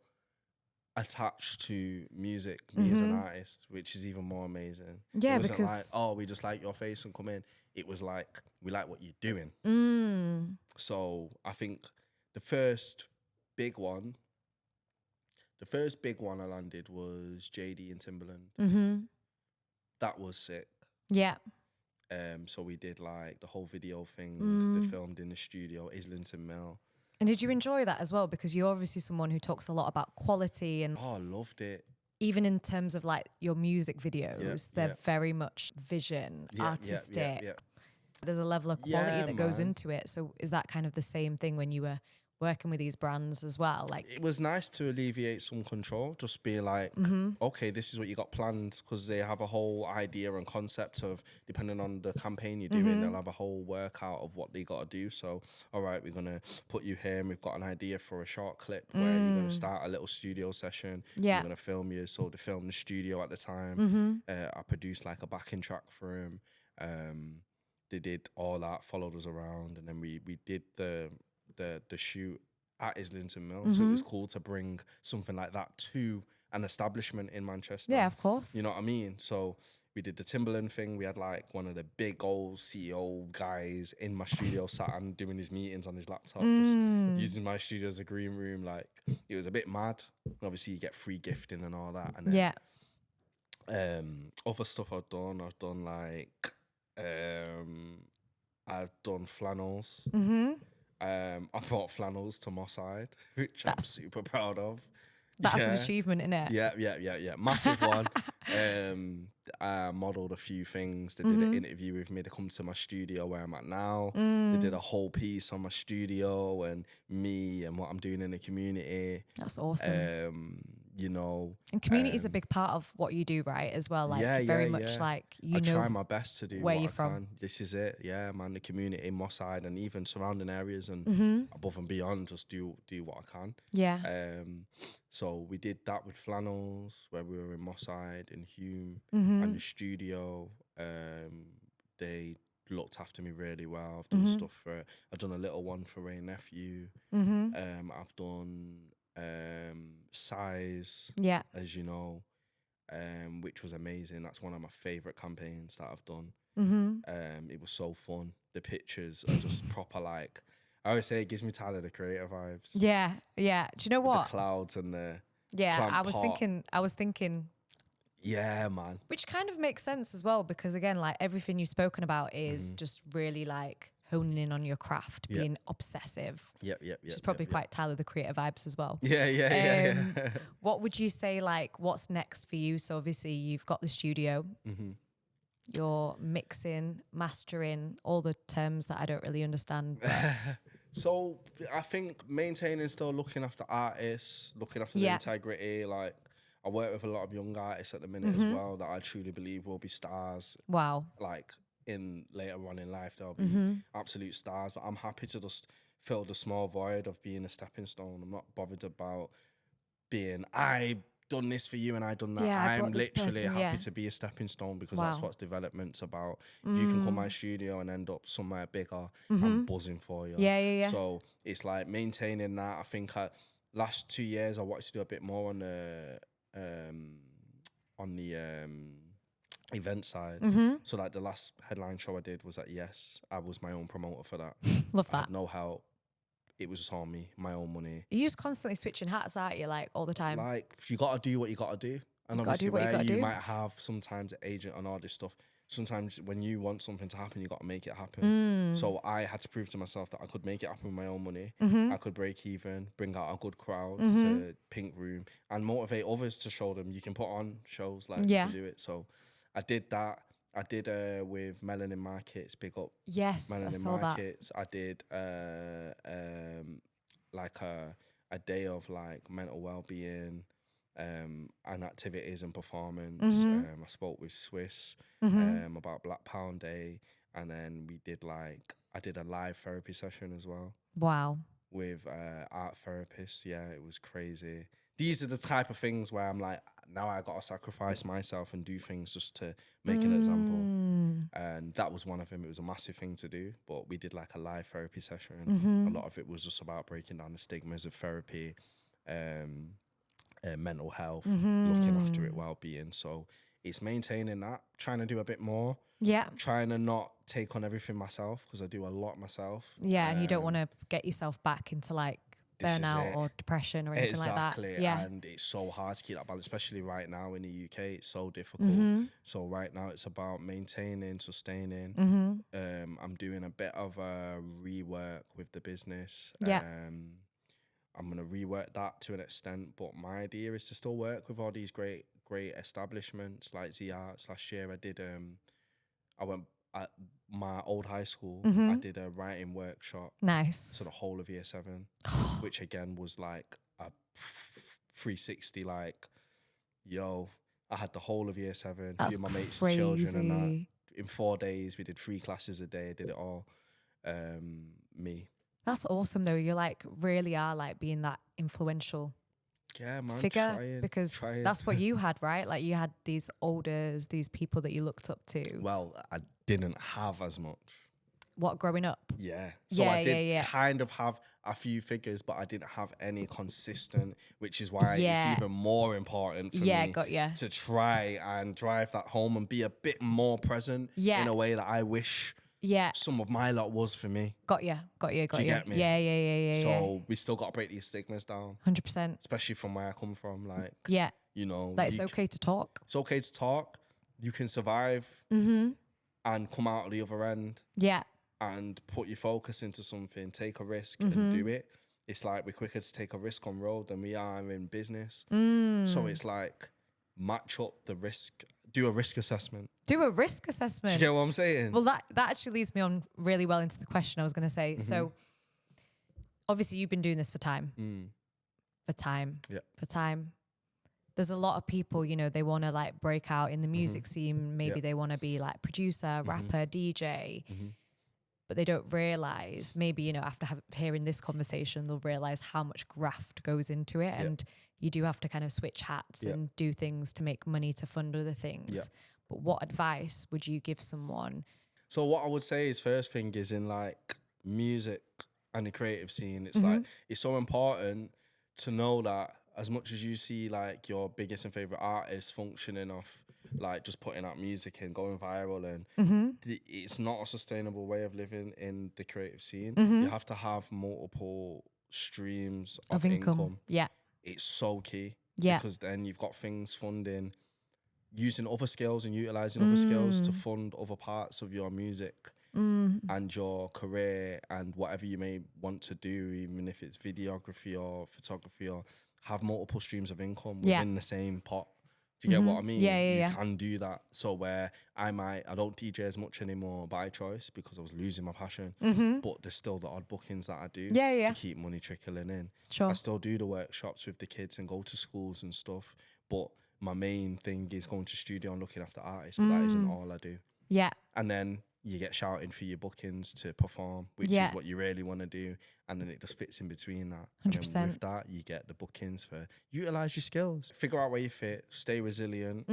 attached to music, me as an artist, which is even more amazing. Yeah, it wasn't because like, oh, we just like your face and come in. It was like, we like what you're doing. So I think the first big one I landed was JD and Timberland. That was sick. Yeah. So we did like the whole video thing. They filmed in the studio, Islington Mill. And did you enjoy that as well? Because you're obviously someone who talks a lot about quality and Oh, I loved it. even in terms of like your music videos, they're very much vision, artistic. Yeah. There's a level of quality that goes man. into it. So is that kind of the same thing when you were working with these brands as well? Like, It was nice to alleviate some control, just be like, okay, this is what you got planned, because they have a whole idea and concept of, depending on the campaign you're doing, they'll have a whole workout of what they got to do. So, all right, we're going to put you here and we've got an idea for a short clip where you're going to start a little studio session. Yeah. You're going to film you. So they filmed the studio at the time. I produced like a backing track for him. They did all that, followed us around, and then we did the shoot at Islington Mill. So it was cool to bring something like that to an establishment in Manchester. yeah, of course. You know what I mean? So we did the Timberland thing. We had like one of the big old CEO guys in my studio sat and doing his meetings on his laptop, just using my studio as a green room. Like it was a bit mad. Obviously you get free gifting and all that. And then, other stuff I've done like, I've done flannels. I brought flannels to Moss Side, which I'm super proud of. That's an achievement, isn't it? Yeah. Massive one. I modelled a few things. They did an interview with me. They come to my studio where I'm at now. They did a whole piece on my studio and me and what I'm doing in the community. That's awesome. You know. And community is a big part of what you do, right? As well, like very much like I try my best to do where what you're I from. can. This is it, yeah, man. The community, Moss Side, and even surrounding areas and above and beyond, just do what I can. Yeah. So we did that with flannels, where we were in Moss Side, in Hume, and the studio. They looked after me really well. I've done stuff for. I've done a little one for Ray Nephew. I've done Size, as you know, which was amazing. That's one of my favorite campaigns that I've done. It was so fun. The pictures are just proper, like I always say, it gives me Tyler the Creator vibes. Yeah. Do you know what? The clouds and the I was thinking. Yeah, man. Which kind of makes sense as well, because again, like everything you've spoken about is just really like honing in on your craft, being obsessive. Yep. Which is probably quite Tyler the Creator vibes as well. Yeah. What would you say, like, what's next for you? So obviously you've got the studio, you're mixing, mastering, all the terms that I don't really understand. So I think maintaining, still looking after artists, looking after the integrity. Like I work with a lot of young artists at the minute as well that I truly believe will be stars. Wow. Like in later on in life, they'll be absolute stars. But I'm happy to just fill the small void of being a stepping stone. I'm not bothered about being, I done this for you and I done that. I'm literally happy to be a stepping stone, because that's what development's about. If you can come my studio and end up somewhere bigger, I'm buzzing for you. Yeah. So it's like maintaining that. I think last 2 years I wanted to do a bit more on the event side. So like the last headline show I did was at Yes. I was my own promoter for that. Love I that. had no help. It was just on me, my own money. You're just constantly switching hats, aren't you? Like all the time. Like you got to do what you got to do. And obviously where you might have sometimes an agent and all this stuff, sometimes when you want something to happen, you got to make it happen. So I had to prove to myself that I could make it happen with my own money. I could break even, bring out a good crowd to Pink Room, and motivate others to show them you can put on shows, like you can do it. So I did that. I did with Melanin Markets, big up. Yes, Melanin I saw Markets. I did like a day of like mental well-being and activities and performance. I spoke with Swiss about Black Pound Day, and then I did a live therapy session as well. Wow. With art therapists. Yeah, it was crazy. These are the type of things where I'm like, now I got to sacrifice myself and do things just to make an example. And that was one of them. It was a massive thing to do, but we did like a live therapy session. A lot of it was just about breaking down the stigmas of therapy, mental health, looking after it, well-being. So it's maintaining that, trying to do a bit more. Yeah. Trying to not take on everything myself, because I do a lot myself. Yeah, and you don't want to get yourself back into like burnout or depression or anything like that. Yeah. And it's so hard to keep that balance, especially right now in the UK. It's so difficult. So right now it's about maintaining, sustaining. I'm doing a bit of a rework with the business. Yeah. I'm going to rework that to an extent, but my idea is to still work with all these great establishments like Z Arts. Last year I did I went at my old high school. I did a writing workshop. Nice. To the whole of year 7, which again was like a 360. Like, yo, I had the whole of year 7. That's few of my mates, crazy. children, and that. In 4 days, we did 3 classes a day. I did it all. Me. That's awesome though. You like really are like being that influential figure, because that's what you had, right? Like you had these elders, these people that you looked up to. Well, I didn't have as much. What, growing up? Yeah. So I did kind of have a few figures, but I didn't have any consistent, which is why it's even more important for me to try and drive that home and be a bit more present in a way that I wish some of my lot was for me. Got you. Do you get me? Yeah. So we still got to break these stigmas down. 100%. Especially from where I come from. Like, you know. Like, it's okay to talk. It's okay to talk. You can survive and come out of the other end. Yeah. And put your focus into something, take a risk and do it. It's like we're quicker to take a risk on road than we are in business. So it's like match up the risk, do a risk assessment. Do a risk assessment. Do you get what I'm saying? Well, that actually leads me on really well into the question I was going to say. So obviously you've been doing this for time. For time. There's a lot of people, you know, they want to like break out in the music scene. Maybe they want to be like producer, rapper, DJ. But they don't realize, maybe, you know, after hearing this conversation, they'll realize how much graft goes into it. And you do have to kind of switch hats and do things to make money to fund other things. But what advice would you give someone? So what I would say is, first thing is, in like music and the creative scene, it's like, it's so important to know that as much as you see like your biggest and favorite artists functioning off like just putting out music and going viral, and it's not a sustainable way of living in the creative scene. You have to have multiple streams of income. Yeah. It's so key. Yeah. Because then you've got things funding, using other skills and utilizing other skills to fund other parts of your music and your career and whatever you may want to do, even if it's videography or photography, or have multiple streams of income within the same pot. Do you get what I mean? You can do that. So where I don't DJ as much anymore by choice because I was losing my passion, but there's still the odd bookings that I do to keep money trickling in. Sure. I still do the workshops with the kids and go to schools and stuff, but my main thing is going to studio and looking after artists, but that isn't all I do. Yeah. And then you get shouted for your bookings to perform, which is what you really want to do. And then it just fits in between that. 100%. And with that, you get the bookings for utilize your skills, figure out where you fit, stay resilient.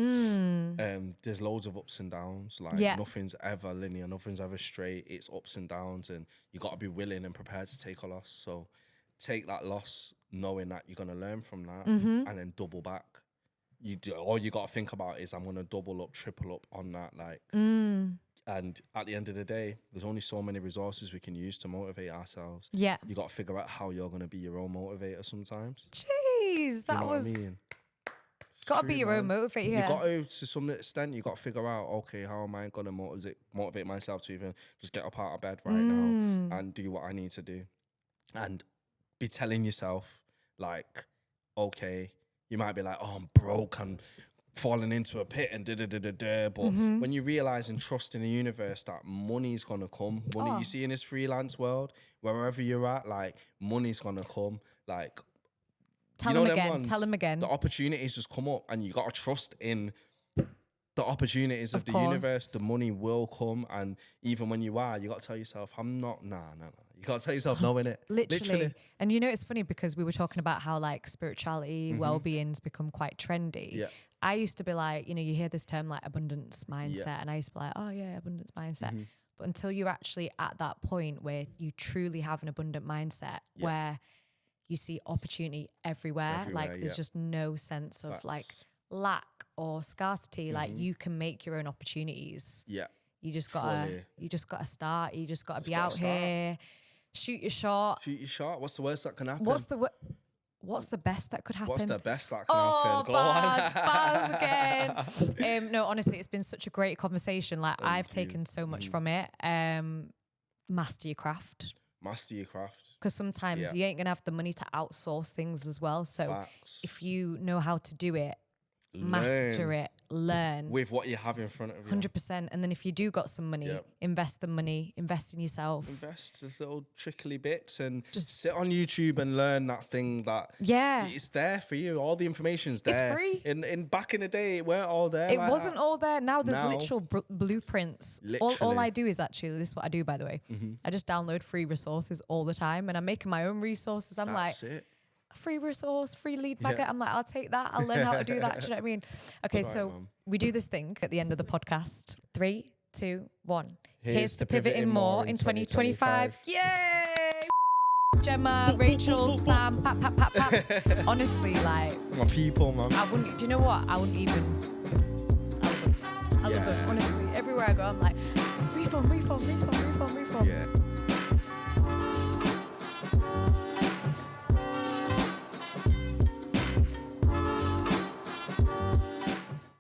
There's loads of ups and downs. Like nothing's ever linear, nothing's ever straight. It's ups and downs, and you got to be willing and prepared to take a loss. So take that loss, knowing that you're going to learn from that, and then double back. All you got to think about is, I'm going to double up, triple up on that. Like, and at the end of the day, there's only so many resources we can use to motivate ourselves. Yeah. You got to figure out how you're going to be your own motivator sometimes. Jeez, that you know was... what I mean? Got to be your own motivator. You got to some extent, you got to figure out, okay, how am I going to motivate myself to even just get up out of bed right now and do what I need to do? And be telling yourself, like, okay, you might be like, oh, I'm broke, I'm falling into a pit and but when you realize and trust in the universe that money's gonna come, you see in this freelance world, wherever you're at, like, money's gonna come, like, tell them again. The opportunities just come up, and you gotta trust in the opportunities of the universe. The money will come, and even when you gotta tell yourself, I'm not. No. You gotta tell yourself no, innit? Literally. And you know, it's funny because we were talking about how like spirituality, well-being's become quite trendy. Yeah. I used to be like, you know, you hear this term like abundance mindset, and I used to be like, oh yeah, abundance mindset. But until you're actually at that point where you truly have an abundant mindset, where you see opportunity everywhere, like there's just no sense of like lack or scarcity. Like you can make your own opportunities. Yeah. You just gotta start. You just gotta be out here. Shoot your shot. What's the worst that can happen? What's the best that could happen? What's the best that can happen? Bars again. No, honestly, it's been such a great conversation. Like I've taken so much from it. Master your craft. Because sometimes you ain't gonna have the money to outsource things as well. So if you know how to do it, master it, learn with what you have in front of you. 100%. And then if you do got some money, invest the money, invest in yourself. Invest just little trickly bits and just sit on YouTube and learn that thing that it's there for you. All the information's there. It's free. In back in the day, it weren't all there. It wasn't all there. Now there's literal blueprints. All I do is actually, this is what I do, by the way. I just download free resources all the time, and I'm making my own resources. That's it. Free resource, free lead magnet. I'm like, I'll take that. I'll learn how to do that. Do you know what I mean? Okay, so we do this thing at the end of the podcast. 3, 2, 1. Here's to pivoting more in 2025. Yay! Gemma, Rachel, Sam, pat. Honestly, like, my people, man. I wouldn't. Do you know what? I wouldn't even. I love them. Honestly, everywhere I go, I'm like, reform. Yeah.